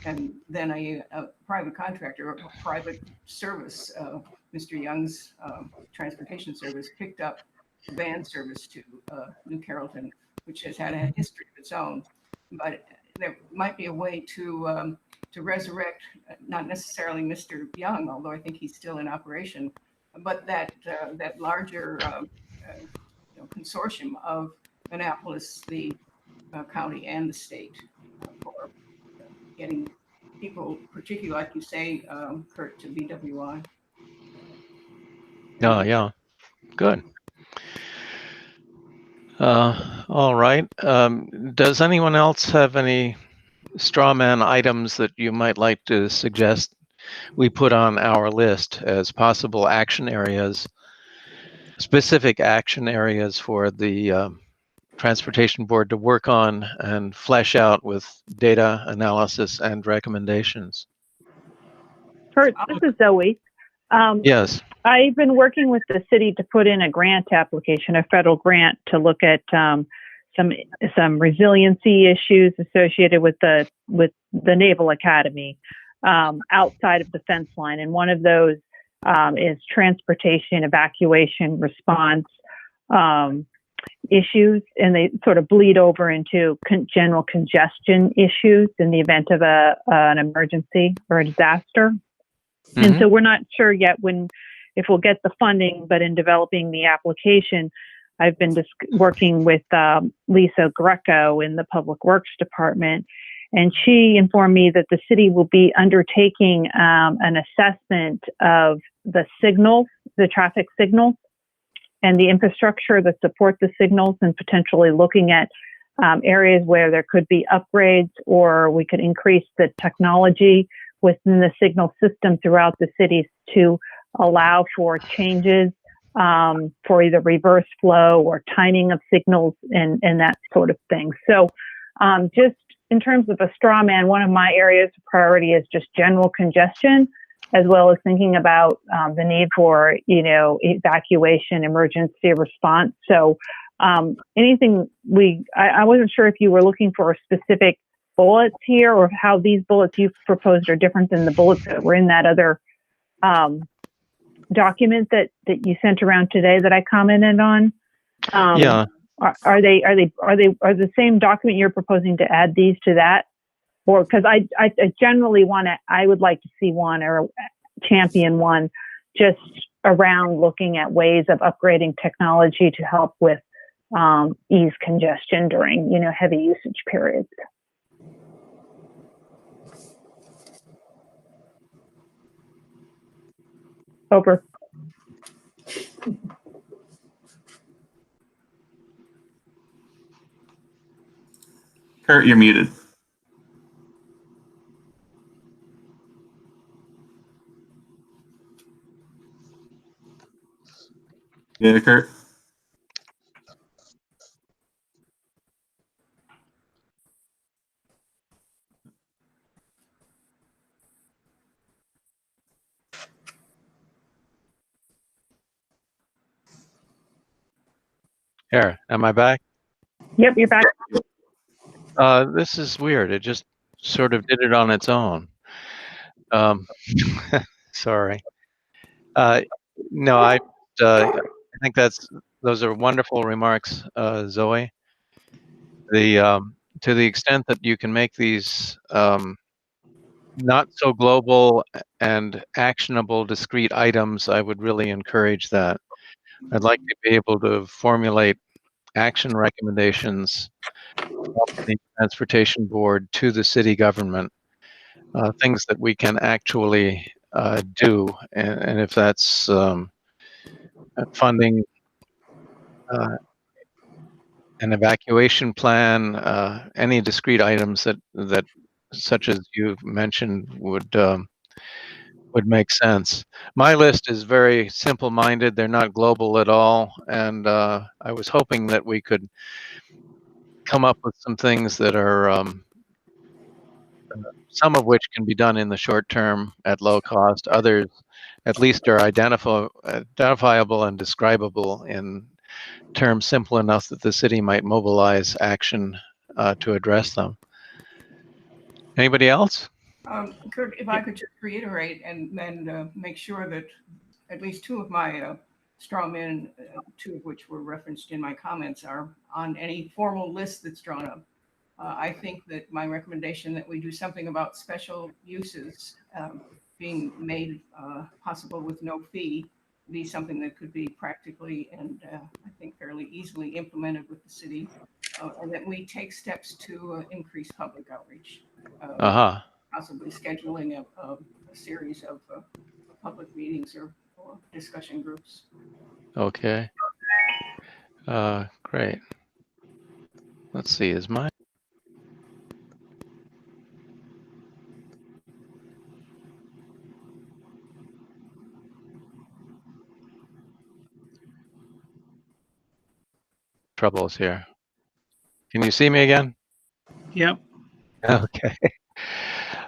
And then a private contractor, a private service, Mr. Young's transportation service, picked up van service to New Carrollton, which has had a history of its own. But there might be a way to resurrect, not necessarily Mr. Young, although I think he's still in operation, but that larger consortium of Annapolis, the county, and the state for getting people, particularly like you say, Kurt, to BWI. Oh, yeah, good. All right. Does anyone else have any straw man items that you might like to suggest we put on our list as possible action areas, specific action areas for the Transportation Board to work on and flesh out with data analysis and recommendations? Kurt, this is Zoe. Yes. I've been working with the city to put in a grant application, a federal grant, to look at some resiliency issues associated with the Naval Academy outside of the fence line, and one of those is transportation, evacuation, response issues, and they sort of bleed over into general congestion issues in the event of an emergency or a disaster. Mm-hmm. And so we're not sure yet if we'll get the funding, but in developing the application, I've been working with Lisa Greco in the Public Works Department, and she informed me that the city will be undertaking an assessment of the signals, the traffic signals, and the infrastructure that support the signals, and potentially looking at areas where there could be upgrades, or we could increase the technology within the signal system throughout the cities to allow for changes for either reverse flow or timing of signals and that sort of thing. So just in terms of a straw man, one of my areas of priority is just general congestion, as well as thinking about the need for, evacuation, emergency response. So anything I wasn't sure if you were looking for specific bullets here, or how these bullets you've proposed are different than the bullets that were in that other document that you sent around today that I commented on. Yeah. Are the same document you're proposing to add these to that? Or because I generally I would like to see one or champion one just around looking at ways of upgrading technology to help with ease congestion during, heavy usage periods. Over. Kurt, you're muted. Yeah, Kurt. Here, am I back? Yep, you're back. This is weird. It just sort of did it on its own. Sorry. No, I think those are wonderful remarks, Zoe. To the extent that you can make these not so global and actionable discrete items, I would really encourage that. I'd like to be able to formulate action recommendations from the Transportation Board to the city government, things that we can actually do, and if that's funding an evacuation plan, any discrete items that such as you've mentioned would make sense. My list is very simple-minded. They're not global at all, and I was hoping that we could come up with some things that are some of which can be done in the short term at low cost. Others, at least, are identifiable and describable in terms simple enough that the city might mobilize action to address them. Anybody else? Kurt, if I could just reiterate and then make sure that at least two of my straw men, two of which were referenced in my comments, are on any formal list that's drawn up. I think that my recommendation that we do something about special uses being made possible with no fee be something that could be practically and I think fairly easily implemented with the city, and that we take steps to increase public outreach. Possibly scheduling a series of public meetings or discussion groups. Okay. Great. Let's see, is mine? Troubles here. Can you see me again? Yep. Okay.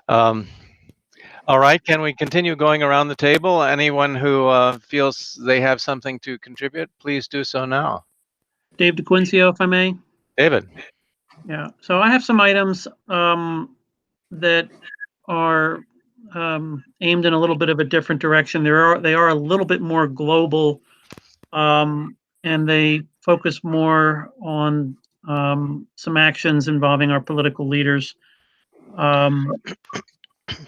All right, can we continue going around the table? Anyone who feels they have something to contribute, please do so now. Dave DeQuincio, if I may. David. Yeah. So I have some items that are aimed in a little bit of a different direction. They are a little bit more global, and they focus more on some actions involving our political leaders.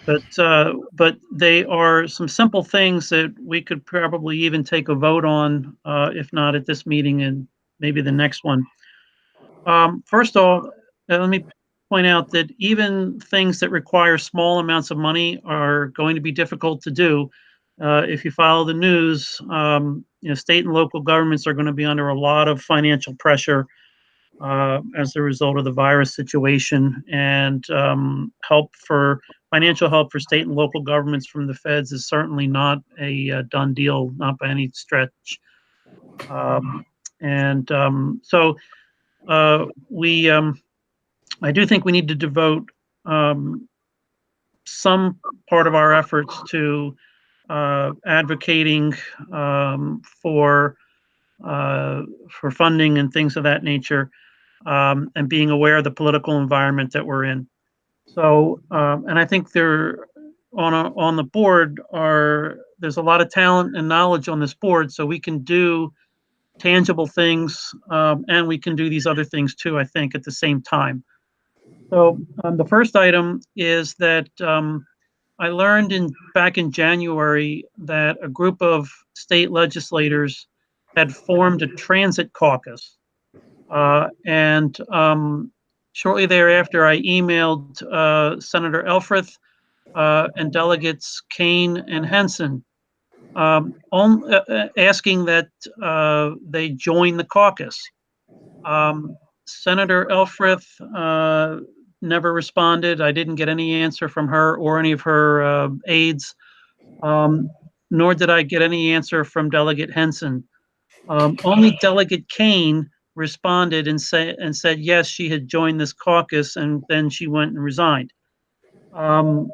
But they are some simple things that we could probably even take a vote on, if not at this meeting and maybe the next one. First of all, let me point out that even things that require small amounts of money are going to be difficult to do. If you follow the news, state and local governments are going to be under a lot of financial pressure as a result of the virus situation, and financial help for state and local governments from the feds is certainly not a done deal, not by any stretch. I do think we need to devote some part of our efforts to advocating for funding and things of that nature, and being aware of the political environment that we're in. So, and I think on the board there's a lot of talent and knowledge on this board, so we can do tangible things, and we can do these other things too, I think, at the same time. So the first item is that I learned back in January that a group of state legislators had formed a transit caucus. And shortly thereafter, I emailed Senator Elfreth and delegates Kane and Henson, asking that they join the caucus. Senator Elfreth never responded. I didn't get any answer from her or any of her aides, nor did I get any answer from Delegate Henson. Only Delegate Kane responded and said yes, she had joined this caucus, and then she went and resigned. What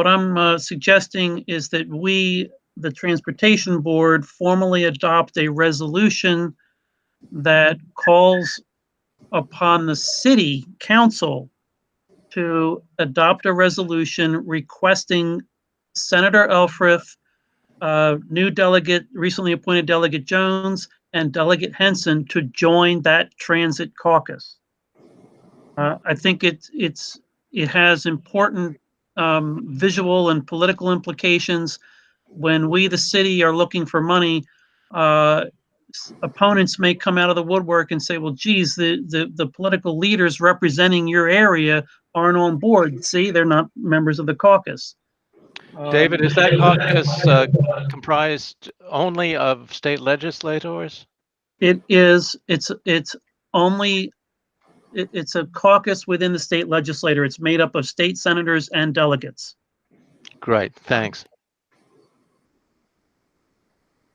I'm suggesting is that we, the Transportation Board, formally adopt a resolution that calls upon the City Council to adopt a resolution requesting Senator Elfreth, new delegate, recently appointed Delegate Jones, and Delegate Henson to join that transit caucus. I think it has important visual and political implications. When we, the city, are looking for money, opponents may come out of the woodwork and say, well, geez, the political leaders representing your area aren't on board. See, they're not members of the caucus. David, is that caucus comprised only of state legislators? It is. It's a caucus within the state legislature. It's made up of state senators and delegates. Great, thanks.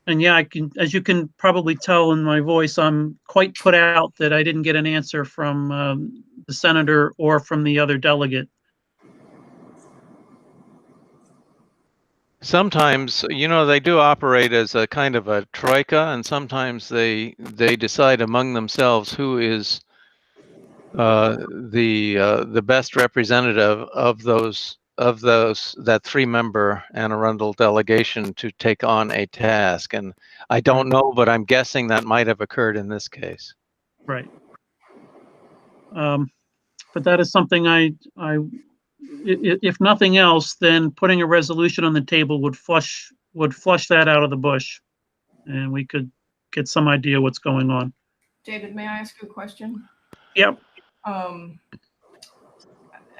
And yeah, as you can probably tell in my voice, I'm quite put out that I didn't get an answer from the senator or from the other delegate. sometimes, they do operate as a kind of a troika, and sometimes they decide among themselves who is the best representative of that 3-member Anne Arundel delegation to take on a task. And I don't know, but I'm guessing that might have occurred in this case. Right. But that is something if nothing else, then putting a resolution on the table would flush that out of the bush, and we could get some idea what's going on. David, may I ask you a question? Yep.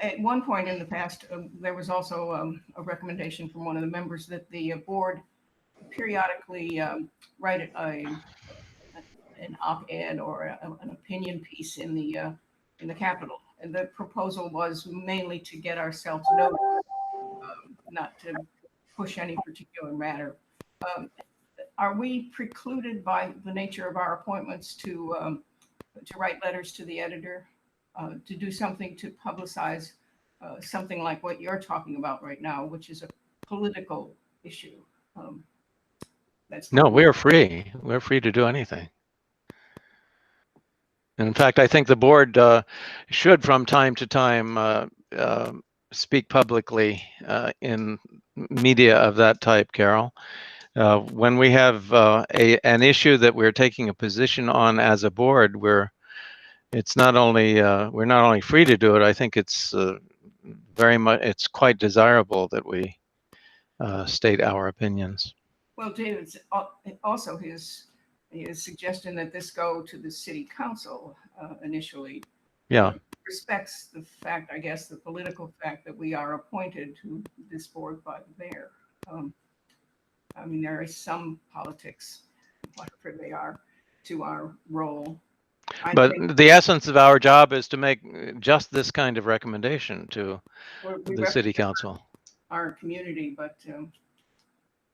At one point in the past, there was also a recommendation from one of the members that the board periodically write an op-ed or an opinion piece in the Capitol. And the proposal was mainly to get ourselves noticed, not to push any particular matter. Are we precluded by the nature of our appointments to write letters to the editor, to do something to publicize something like what you're talking about right now, which is a political issue? No, we're free. We're free to do anything. And in fact, I think the board should, from time to time, speak publicly in media of that type, Carol. When we have an issue that we're taking a position on as a board, we're not only free to do it. I think it's it's quite desirable that we state our opinions. Well, David's also his suggestion that this go to the city council initially. Yeah. Respects the fact, I guess, the political fact that we are appointed to this board by the mayor. I mean, there is some politics, whatever they are, to our role. But the essence of our job is to make just this kind of recommendation to the city council. Our community, but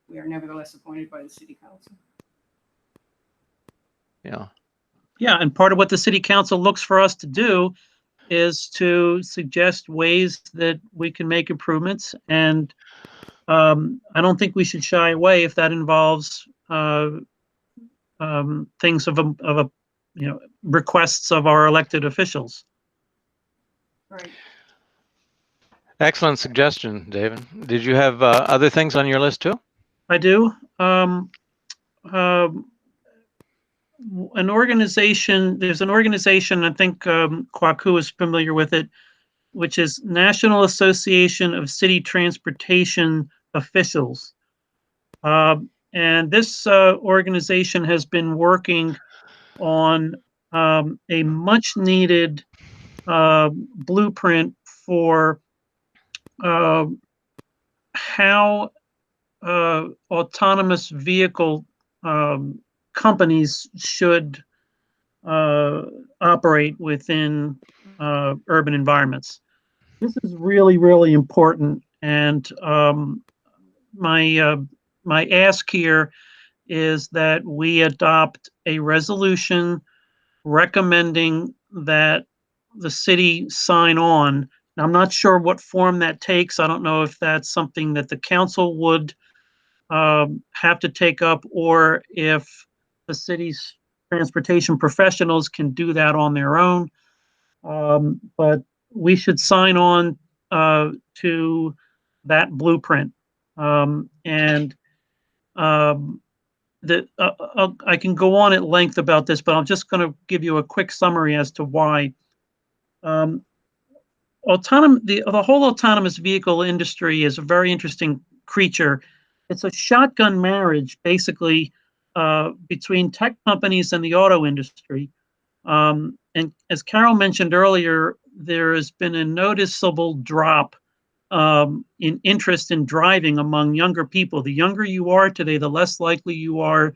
we are nevertheless appointed by the city council. Yeah. Yeah, and part of what the city council looks for us to do is to suggest ways that we can make improvements. And I don't think we should shy away if that involves things of a requests of our elected officials. Right. Excellent suggestion, David. Did you have other things on your list too? I do. An organization, there's an organization, I think Kwaku is familiar with it, which is National Association of City Transportation Officials. And this organization has been working on a much needed blueprint for how autonomous vehicle companies should operate within urban environments. This is really, really important. And my ask here is that we adopt a resolution recommending that the city sign on. Now, I'm not sure what form that takes. I don't know if that's something that the council would have to take up, or if the city's transportation professionals can do that on their own. But we should sign on to that blueprint. I can go on at length about this, but I'm just going to give you a quick summary as to why. The whole autonomous vehicle industry is a very interesting creature. It's a shotgun marriage, basically, between tech companies and the auto industry. And as Carol mentioned earlier, there has been a noticeable drop in interest in driving among younger people. The younger you are today, the less likely you are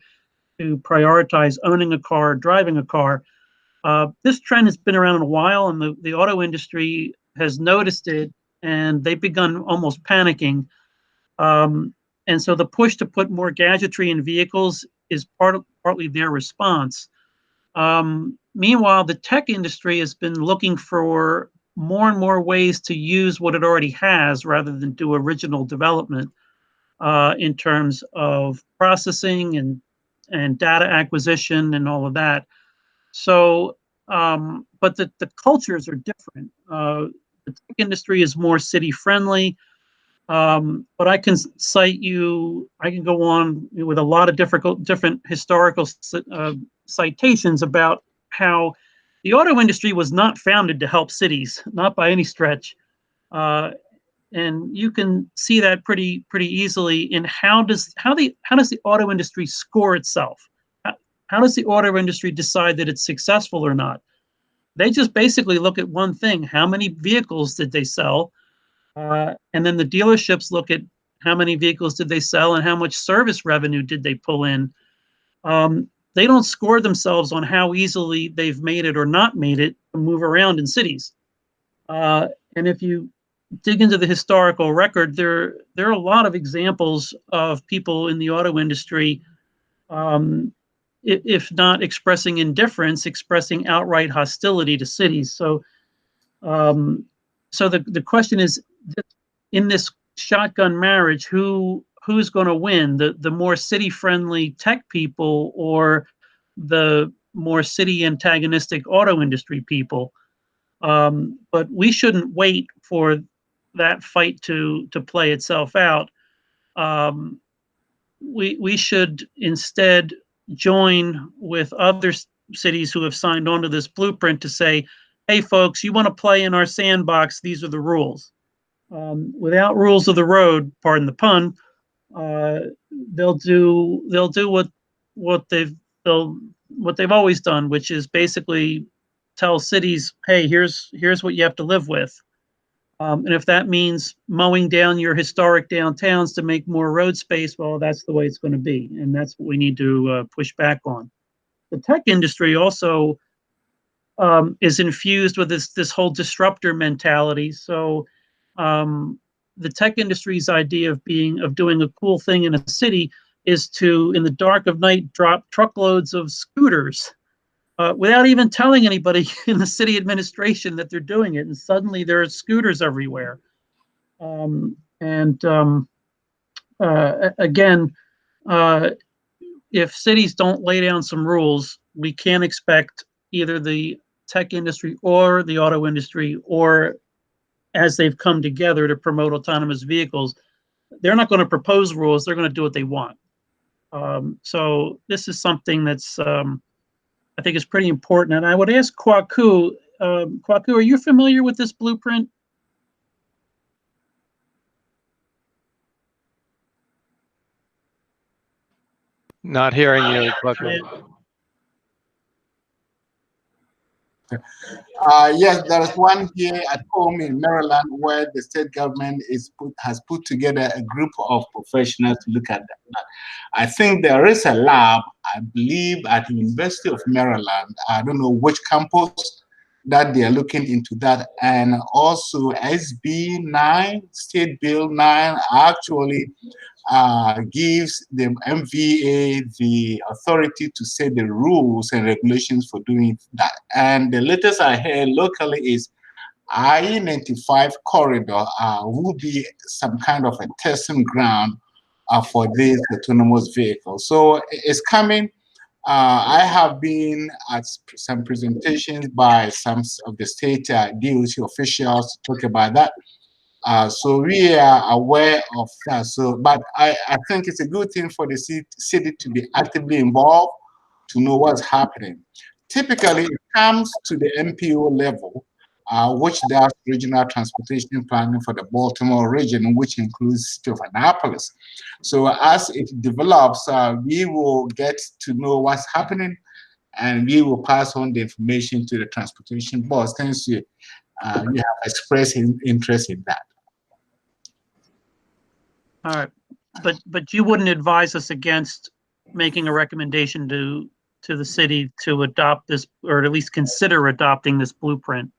to prioritize owning a car, driving a car. This trend has been around a while, and the auto industry has noticed it, and they've begun almost panicking. And so the push to put more gadgetry in vehicles is partly their response. Meanwhile, the tech industry has been looking for more and more ways to use what it already has rather than do original development. in terms of processing and data acquisition and all of that. So, but the cultures are different. The tech industry is more city friendly. But I can go on with a lot of different historical citations about how the auto industry was not founded to help cities, not by any stretch. And you can see that pretty easily in how does the auto industry score itself? How does the auto industry decide that it's successful or not? They just basically look at one thing: how many vehicles did they sell? And then the dealerships look at how many vehicles did they sell and how much service revenue did they pull in. They don't score themselves on how easily they've made it or not made it to move around in cities. And if you dig into the historical record, there are a lot of examples of people in the auto industry, if not expressing indifference, expressing outright hostility to cities. So, so the question is, in this shotgun marriage, who's going to win? The more city-friendly tech people or the more city antagonistic auto industry people? But we shouldn't wait for that fight to play itself out. We should instead join with other cities who have signed on to this blueprint to say, hey folks, you want to play in our sandbox, these are the rules. Without rules of the road, pardon the pun, they'll do what they've always done, which is basically tell cities, hey, here's what you have to live with. And if that means mowing down your historic downtowns to make more road space, well, that's the way it's going to be. And that's what we need to push back on. The tech industry also is infused with this whole disruptor mentality. So the tech industry's idea of doing a cool thing in a city is to, in the dark of night, drop truckloads of scooters without even telling anybody in the city administration that they're doing it. And suddenly there are scooters everywhere. Again, if cities don't lay down some rules, we can't expect either the tech industry or the auto industry, or as they've come together to promote autonomous vehicles, they're not going to propose rules. They're going to do what they want. So this is something that's I think is pretty important. And I would ask Kwaku, are you familiar with this blueprint? Not hearing you, Kwaku. Yes, there is one here at home in Maryland where the state government has put together a group of professionals to look at that. I think there is a lab, I believe, at the University of Maryland. I don't know which campus that they are looking into that. And also SB 9, State Bill 9, actually gives the MVA the authority to set the rules and regulations for doing that. And the latest I heard locally is I-95 corridor will be some kind of a testing ground for these autonomous vehicles. So it's coming. I have been at some presentations by some of the state DOT officials to talk about that. So we are aware of that. So, but I think it's a good thing for the city to be actively involved to know what's happening. Typically, it comes to the MPO level, which does regional transportation planning for the Baltimore region, which includes City of Annapolis. So as it develops, we will get to know what's happening, and we will pass on the information to the transportation board, since you have expressed interest in that. All right, but you wouldn't advise us against making a recommendation to the city to adopt this, or at least consider adopting this blueprint?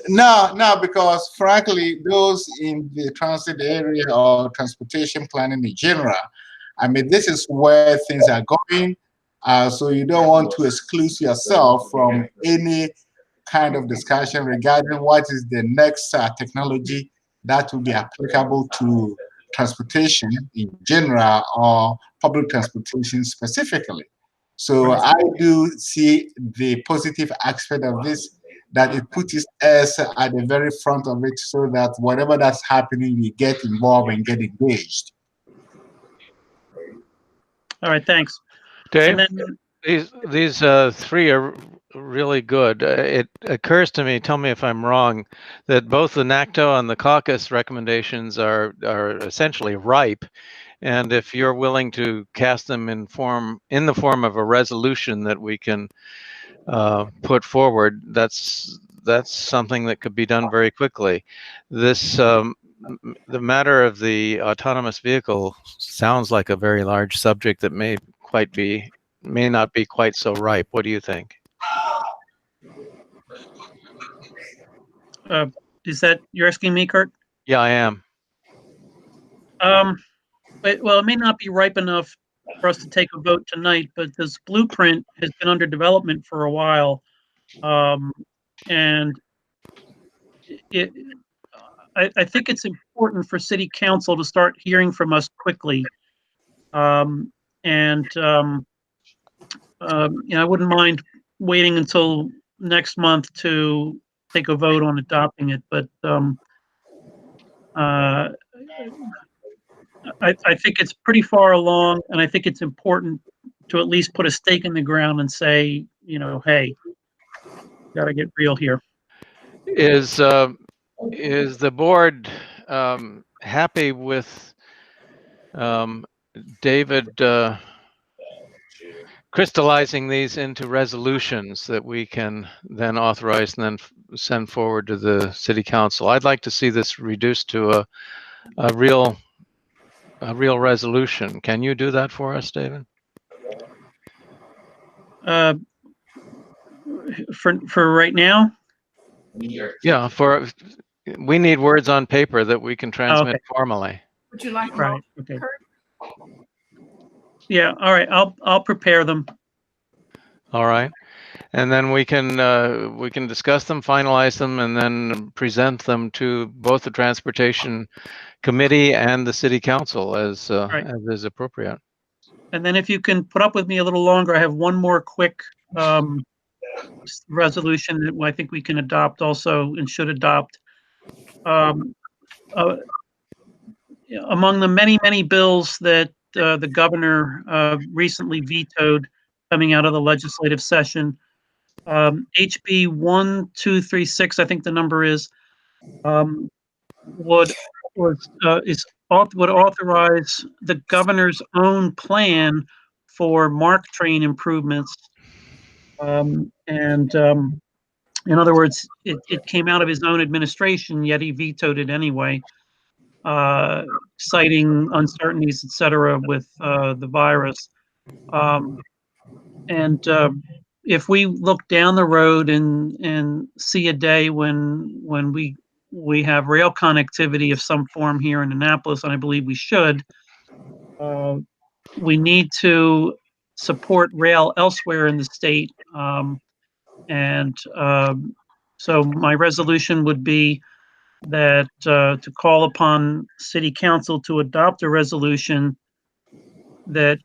No, because frankly, those in the transit area or transportation planning in general, I mean, this is where things are going. So you don't want to exclude yourself from any kind of discussion regarding what is the next technology that will be applicable to transportation in general or public transportation specifically. So I do see the positive aspect of this, that it puts us at the very front of it so that whatever that's happening, we get involved and get engaged. All right, thanks. Dave, And then, these three are really good. It occurs to me, tell me if I'm wrong, that both the NACTO and the caucus recommendations are essentially ripe. And if you're willing to cast them in the form of a resolution that we can put forward, that's something that could be done very quickly. This the matter of the autonomous vehicle sounds like a very large subject that may not be quite so ripe. What do you think? is that, you're asking me, Kurt? Yeah, I am. Well, it may not be ripe enough for us to take a vote tonight, but this blueprint has been under development for a while. And I think it's important for City Council to start hearing from us quickly. I wouldn't mind waiting until next month to take a vote on adopting it, but I think it's pretty far along, and I think it's important to at least put a stake in the ground and say, hey, got to get real here. Is the board happy with David crystallizing these into resolutions that we can then authorize and then send forward to the City Council? I'd like to see this reduced to a real resolution. Can you do that for us, David? For right now? Yeah, we need words on paper that we can transmit formally. Would you like right? Okay. Yeah. All right. I'll prepare them. All right, and then we can discuss them, finalize them, and then present them to both the Transportation Committee and the City Council as is appropriate. And then if you can put up with me a little longer, I have one more quick resolution that I think we can adopt also and should adopt. Among the many bills that the governor recently vetoed coming out of the legislative session, HB 1236, I think the number is, would authorize the governor's own plan for MARC train improvements. In other words, it came out of his own administration, yet he vetoed it anyway, citing uncertainties, et cetera, with the virus. If we look down the road and see a day when we have rail connectivity of some form here in Annapolis, and I believe we should, we need to support rail elsewhere in the state. So my resolution would be that to call upon City Council to adopt a resolution that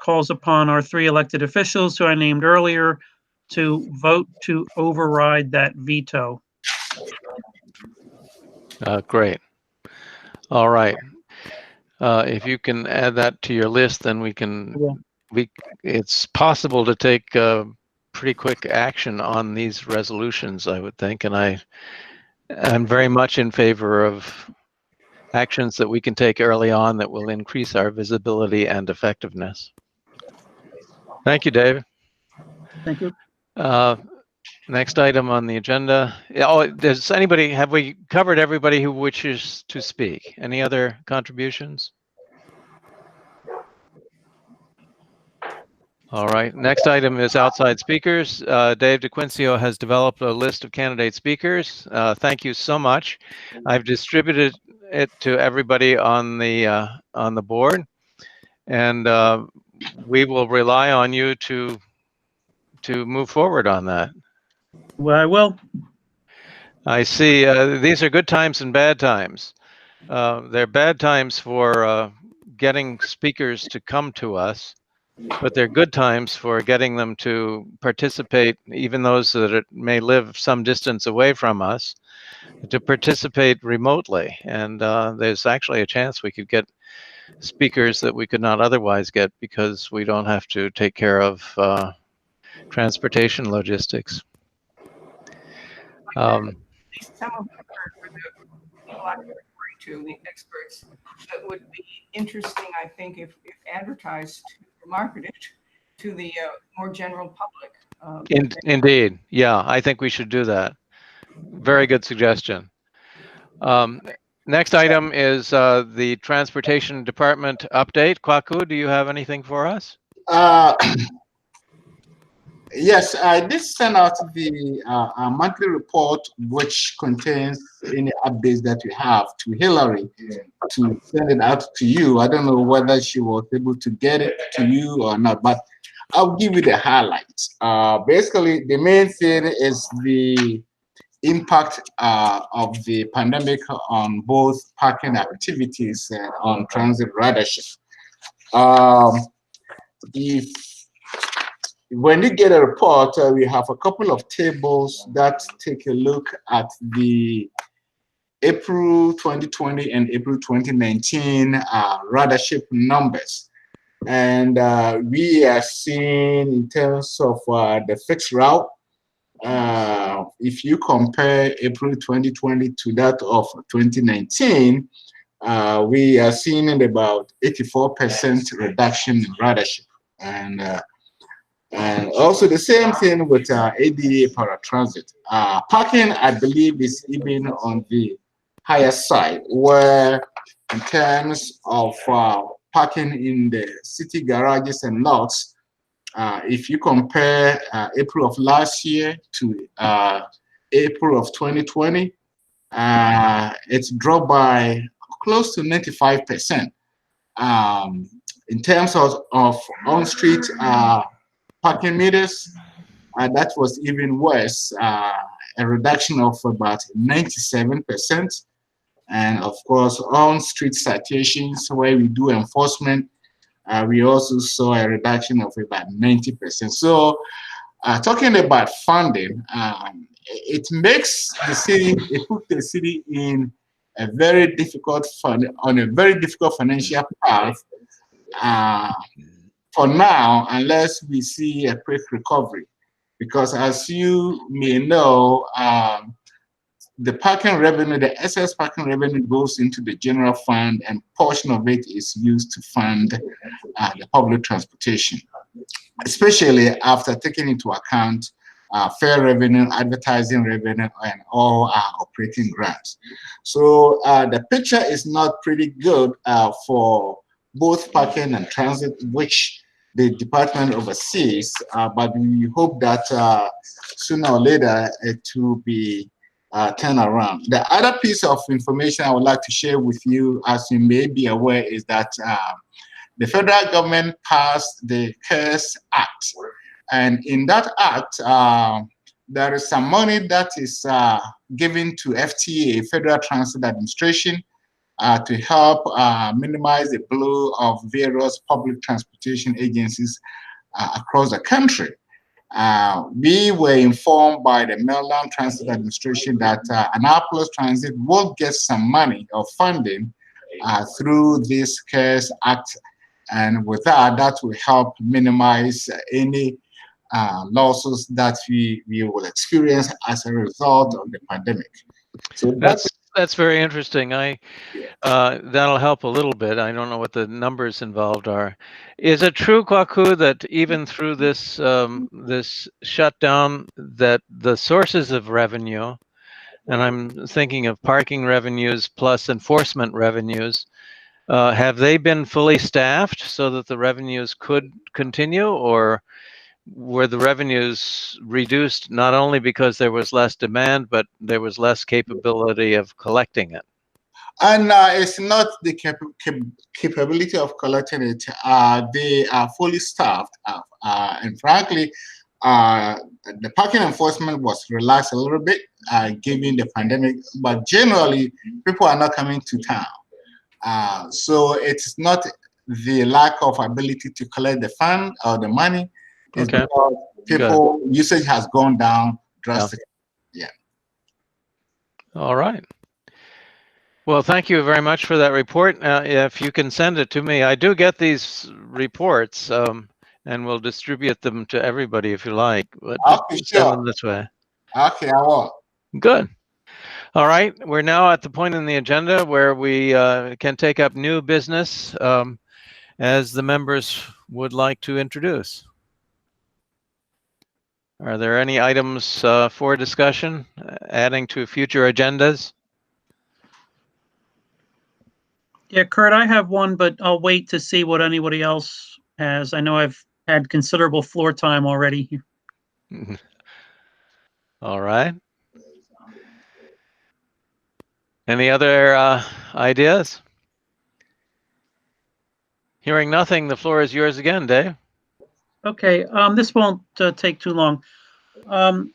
calls upon our 3 elected officials who I named earlier to vote to override that veto. Great. All right. If you can add that to your list, then it's possible to take pretty quick action on these resolutions, I would think, and I'm very much in favor of actions that we can take early on that will increase our visibility and effectiveness. Thank you, David. Thank you. Next item on the agenda. Have we covered everybody who wishes to speak? Any other contributions? All right, next item is outside speakers. Dave DeQuincio has developed a list of candidate speakers. Thank you so much. I've distributed it to everybody on the board, and we will rely on you to move forward on that. Well, I will. I see. These are good times and bad times. They're bad times for getting speakers to come to us, but they're good times for getting them to participate, even those that may live some distance away from us, to participate remotely. And there's actually a chance we could get speakers that we could not otherwise get because we don't have to take care of transportation logistics. Some of them were the people I'm referring to, the experts, that would be interesting, I think, if advertised, marketed to the more general public. Indeed. Yeah, I think we should do that. Very good suggestion. Next item is the Transportation Department update. Kwaku, do you have anything for us? Yes, I did send out the monthly report, which contains any updates that we have to Hillary to send it out to you. I don't know whether she was able to get it to you or not, but I'll give you the highlights. Basically, the main thing is the impact of the pandemic on both parking activities and on transit ridership. When you get a report, we have a couple of tables that take a look at the April 2020 and April 2019 ridership numbers. And we are seeing, in terms of the fixed route, if you compare April 2020 to that of 2019, we are seeing about 84% reduction in ridership. And also the same thing with ADA paratransit. Parking, I believe, is even on the higher side, where in terms of parking in the city garages and lots, if you compare April of last year to April of 2020, it's dropped by close to 95%. In terms of on-street parking meters, that was even worse, a reduction of about 97%. And of course, on-street citations, where we do enforcement, we also saw a reduction of about 90%. So talking about funding, it makes the city, it puts the city in a very difficult financial path for now, unless we see a quick recovery. Because as you may know, the parking revenue, the excess parking revenue goes into the general fund, and portion of it is used to fund the public transportation, especially after taking into account fare revenue, advertising revenue, and all operating grants. So the picture is not pretty good for both parking and transit, which the department oversees, but we hope that sooner or later it will be turned around. The other piece of information I would like to share with you, as you may be aware, is that the federal government passed the CARES Act. And in that act, there is some money that is given to FTA, Federal Transit Administration, to help minimize the blow of various public transportation agencies across the country. We were informed by the Maryland Transit Administration that Annapolis Transit will get some money or funding through this CARES Act. And with that, that will help minimize any losses that we will experience as a result of the pandemic. So that's very interesting. That'll help a little bit. I don't know what the numbers involved are. Is it true, Kwaku, that even through this this shutdown, that the sources of revenue, and I'm thinking of parking revenues plus enforcement revenues, have they been fully staffed so that the revenues could continue, or were the revenues reduced not only because there was less demand, but there was less capability of collecting it? And it's not the capability of collecting it. They are fully staffed. And frankly, the parking enforcement was relaxed a little bit, given the pandemic, but generally people are not coming to town. So it's not the lack of ability to collect the fund or the money. It's because people usage has gone down drastically. Yeah. All right. Well, thank you very much for that report. If you can send it to me, I do get these reports, and we'll distribute them to everybody if you like. But Okay, send them this way. Okay, I will. Good. All right. We're now at the point in the agenda where we can take up new business as the members would like to introduce. Are there any items for discussion, adding to future agendas? Yeah, Kurt, I have one, but I'll wait to see what anybody else has. I know I've had considerable floor time already. All right. Any other ideas? Hearing nothing, the floor is yours again, Dave. Okay, this won't take too long. And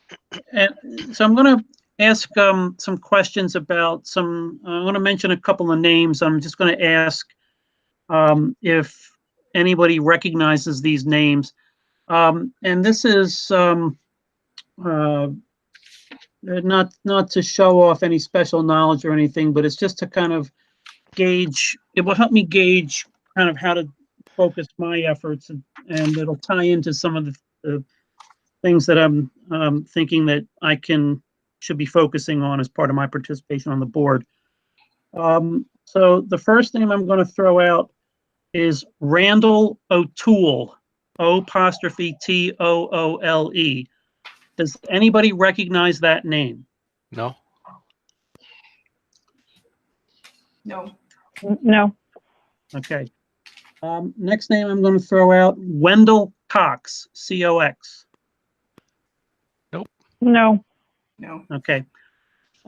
so I'm going to ask some questions about some, I want to mention a couple of names. I'm just going to ask if anybody recognizes these names. And this is not to show off any special knowledge or anything, but it's just to kind of gauge, it will help me gauge kind of how to focus my efforts, and it'll tie into some of the things that I'm thinking that I should be focusing on as part of my participation on the board. So the first name I'm going to throw out is Randall O'Toole, O''Toole. Does anybody recognize that name? No. No. No. Okay. Next name I'm going to throw out, Wendell Cox, C-O-X. No. No. Okay.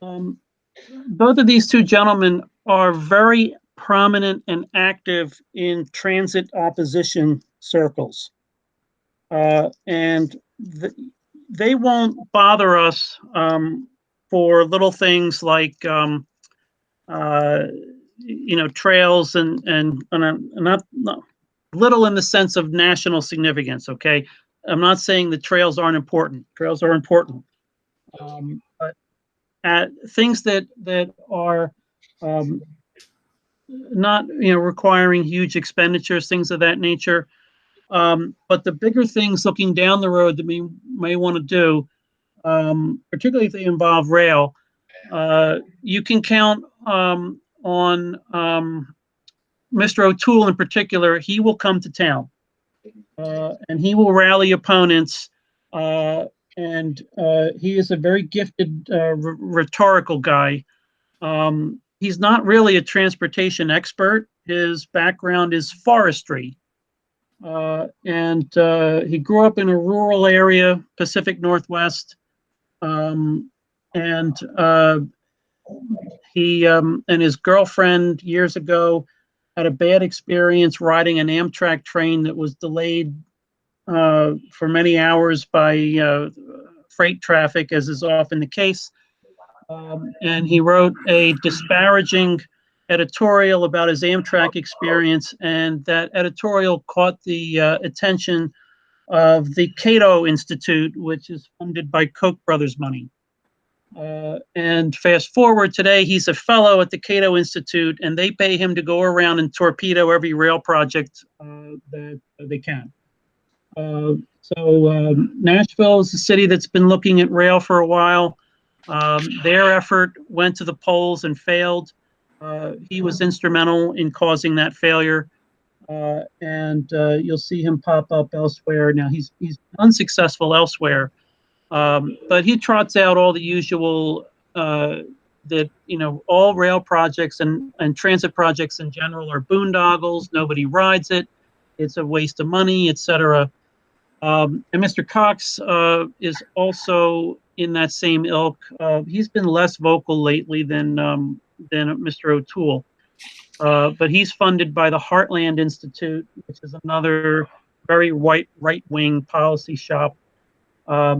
Both of these two gentlemen are very prominent and active in transit opposition circles. And they won't bother us for little things like, trails and not little in the sense of national significance, okay? I'm not saying the trails aren't important. Trails are important. But at things that are not requiring huge expenditures, things of that nature. But the bigger things looking down the road that we may want to do, particularly if they involve rail, you can count on Mr. O'Toole in particular. He will come to town and he will rally opponents. And he is a very gifted rhetorical guy. He's not really a transportation expert. His background is forestry. And he grew up in a rural area, Pacific Northwest. And he and his girlfriend years ago had a bad experience riding an Amtrak train that was delayed for many hours by freight traffic, as is often the case. And he wrote a disparaging editorial about his Amtrak experience, and that editorial caught the attention of the Cato Institute, which is funded by Koch brothers money. And fast forward today, he's a fellow at the Cato Institute, and they pay him to go around and torpedo every rail project that they can. So Nashville is a city that's been looking at rail for a while. Their effort went to the polls and failed. He was instrumental in causing that failure. And you'll see him pop up elsewhere. Now he's unsuccessful elsewhere. But he trots out all the usual that, all rail projects and transit projects in general are boondoggles. Nobody rides it. It's a waste of money, etc. And Mr. Cox is also in that same ilk. He's been less vocal lately than Mr. O'Toole. But he's funded by the Heartland Institute, which is another very right-wing policy shop. I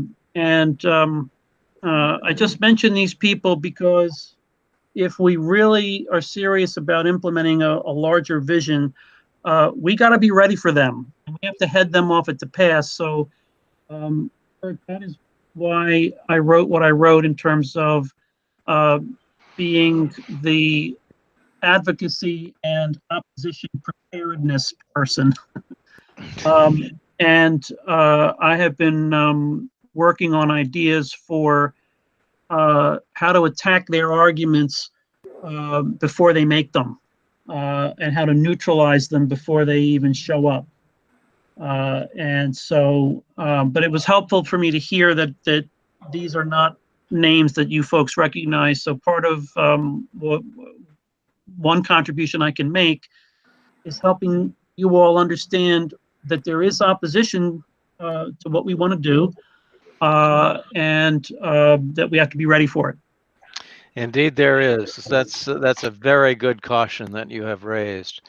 just mention these people because if we really are serious about implementing a larger vision, we got to be ready for them. We have to head them off at the pass. So that is why I wrote what I wrote in terms of being the advocacy and opposition preparedness person. I have been working on ideas for how to attack their arguments before they make them, and how to neutralize them before they even show up. But it was helpful for me to hear that these are not names that you folks recognize. So part of one contribution I can make is helping you all understand that there is opposition to what we want to do, and that we have to be ready for it. Indeed, there is. That's a very good caution that you have raised.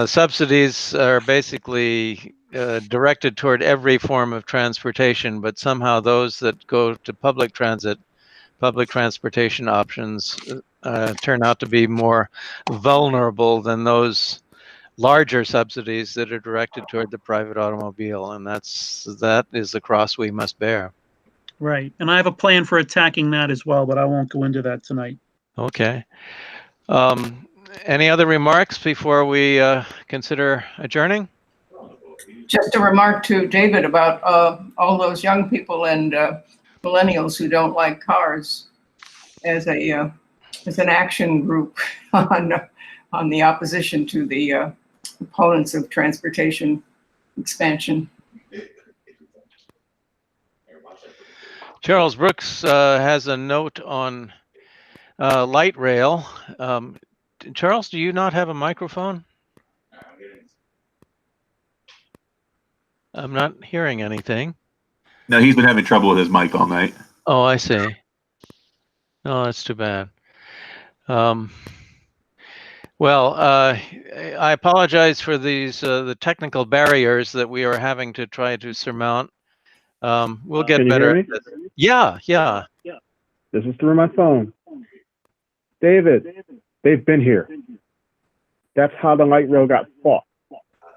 Subsidies are basically directed toward every form of transportation, but somehow those that go to public transportation options turn out to be more vulnerable than those larger subsidies that are directed toward the private automobile, and that is the cross we must bear. Right, and I have a plan for attacking that as well, but I won't go into that tonight. Okay. Any other remarks before we consider adjourning? Just a remark to David about all those young people and millennials who don't like cars as an action group on the opposition to the opponents of transportation expansion. Charles Brooks has a note on light rail. Charles, do you not have a microphone? I'm not hearing anything. No, he's been having trouble with his mic all night. Oh, I see. Oh, that's too bad. Well, I apologize for these the technical barriers that we are having to try to surmount. We'll get better at this. Yeah. This is through my phone. David, they've been here. That's how the light rail got fought.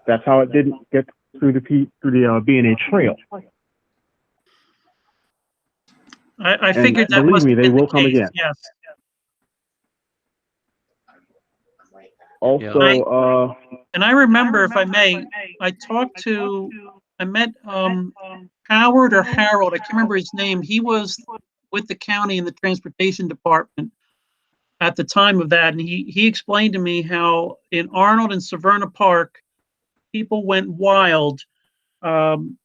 That's how it didn't get through the B&A trail. I figured that. Believe me, they will come again. Yes. Also, and I remember, if I may, I met Howard or Harold, I can't remember his name. He was with the county in the transportation department at the time of that, and he explained to me how in Arnold and Severna Park, people went wild, and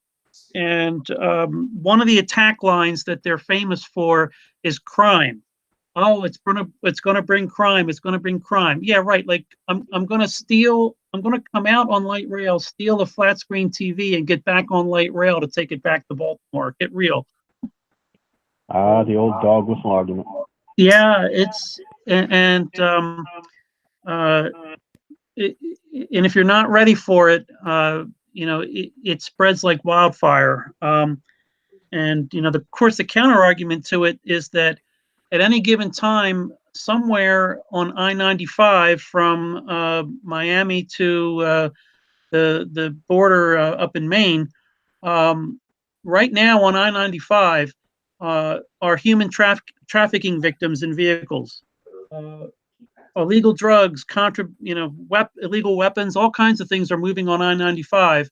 one of the attack lines that they're famous for is crime. Oh, it's gonna bring crime. It's gonna bring crime. Yeah, right. Like I'm gonna come out on light rail, steal a flat screen TV, and get back on light rail to take it back to Baltimore. Get real. The old dog whistle argument. Yeah, and if you're not ready for it, it spreads like wildfire. And of course, the counter argument to it is that at any given time, somewhere on I-95 from Miami to the border up in Maine, right now on I-95 are human trafficking victims in vehicles, illegal drugs, illegal weapons, all kinds of things are moving on I-95.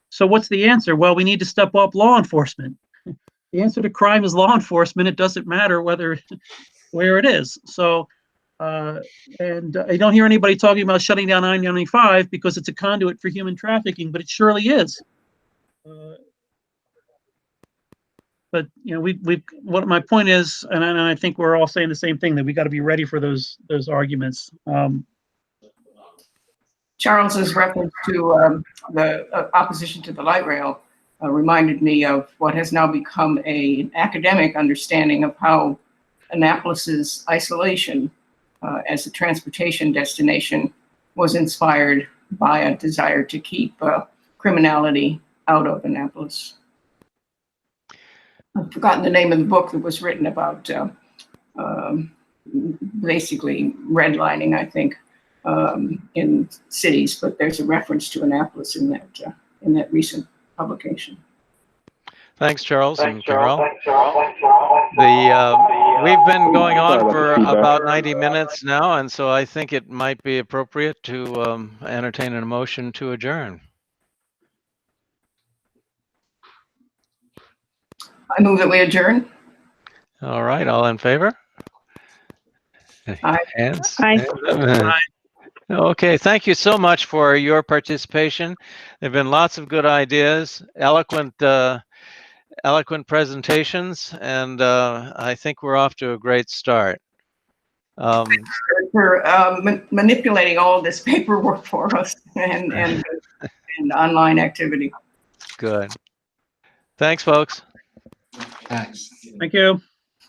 So what's the answer? Well, we need to step up law enforcement. The answer to crime is law enforcement. It doesn't matter where it is. So, and I don't hear anybody talking about shutting down I-95 because it's a conduit for human trafficking, but it surely is. But what my point is, and I think we're all saying the same thing, that we got to be ready for those arguments. Charles's reference to the opposition to the light rail reminded me of what has now become an academic understanding of how Annapolis's isolation as a transportation destination was inspired by a desire to keep criminality out of Annapolis. I've forgotten the name of the book that was written about basically redlining, I think, in cities, but there's a reference to Annapolis in that recent publication. Thanks, Charles and Carol. We've been going on for about 90 minutes now, and so I think it might be appropriate to entertain a motion to adjourn. I move that we adjourn. All right, all in favor? Aye. Hands? Aye. Okay, thank you so much for your participation. There have been lots of good ideas, eloquent presentations, and I think we're off to a great start. For manipulating all this paperwork for us and online activity. Good. Thanks, folks. Thanks. Thank you.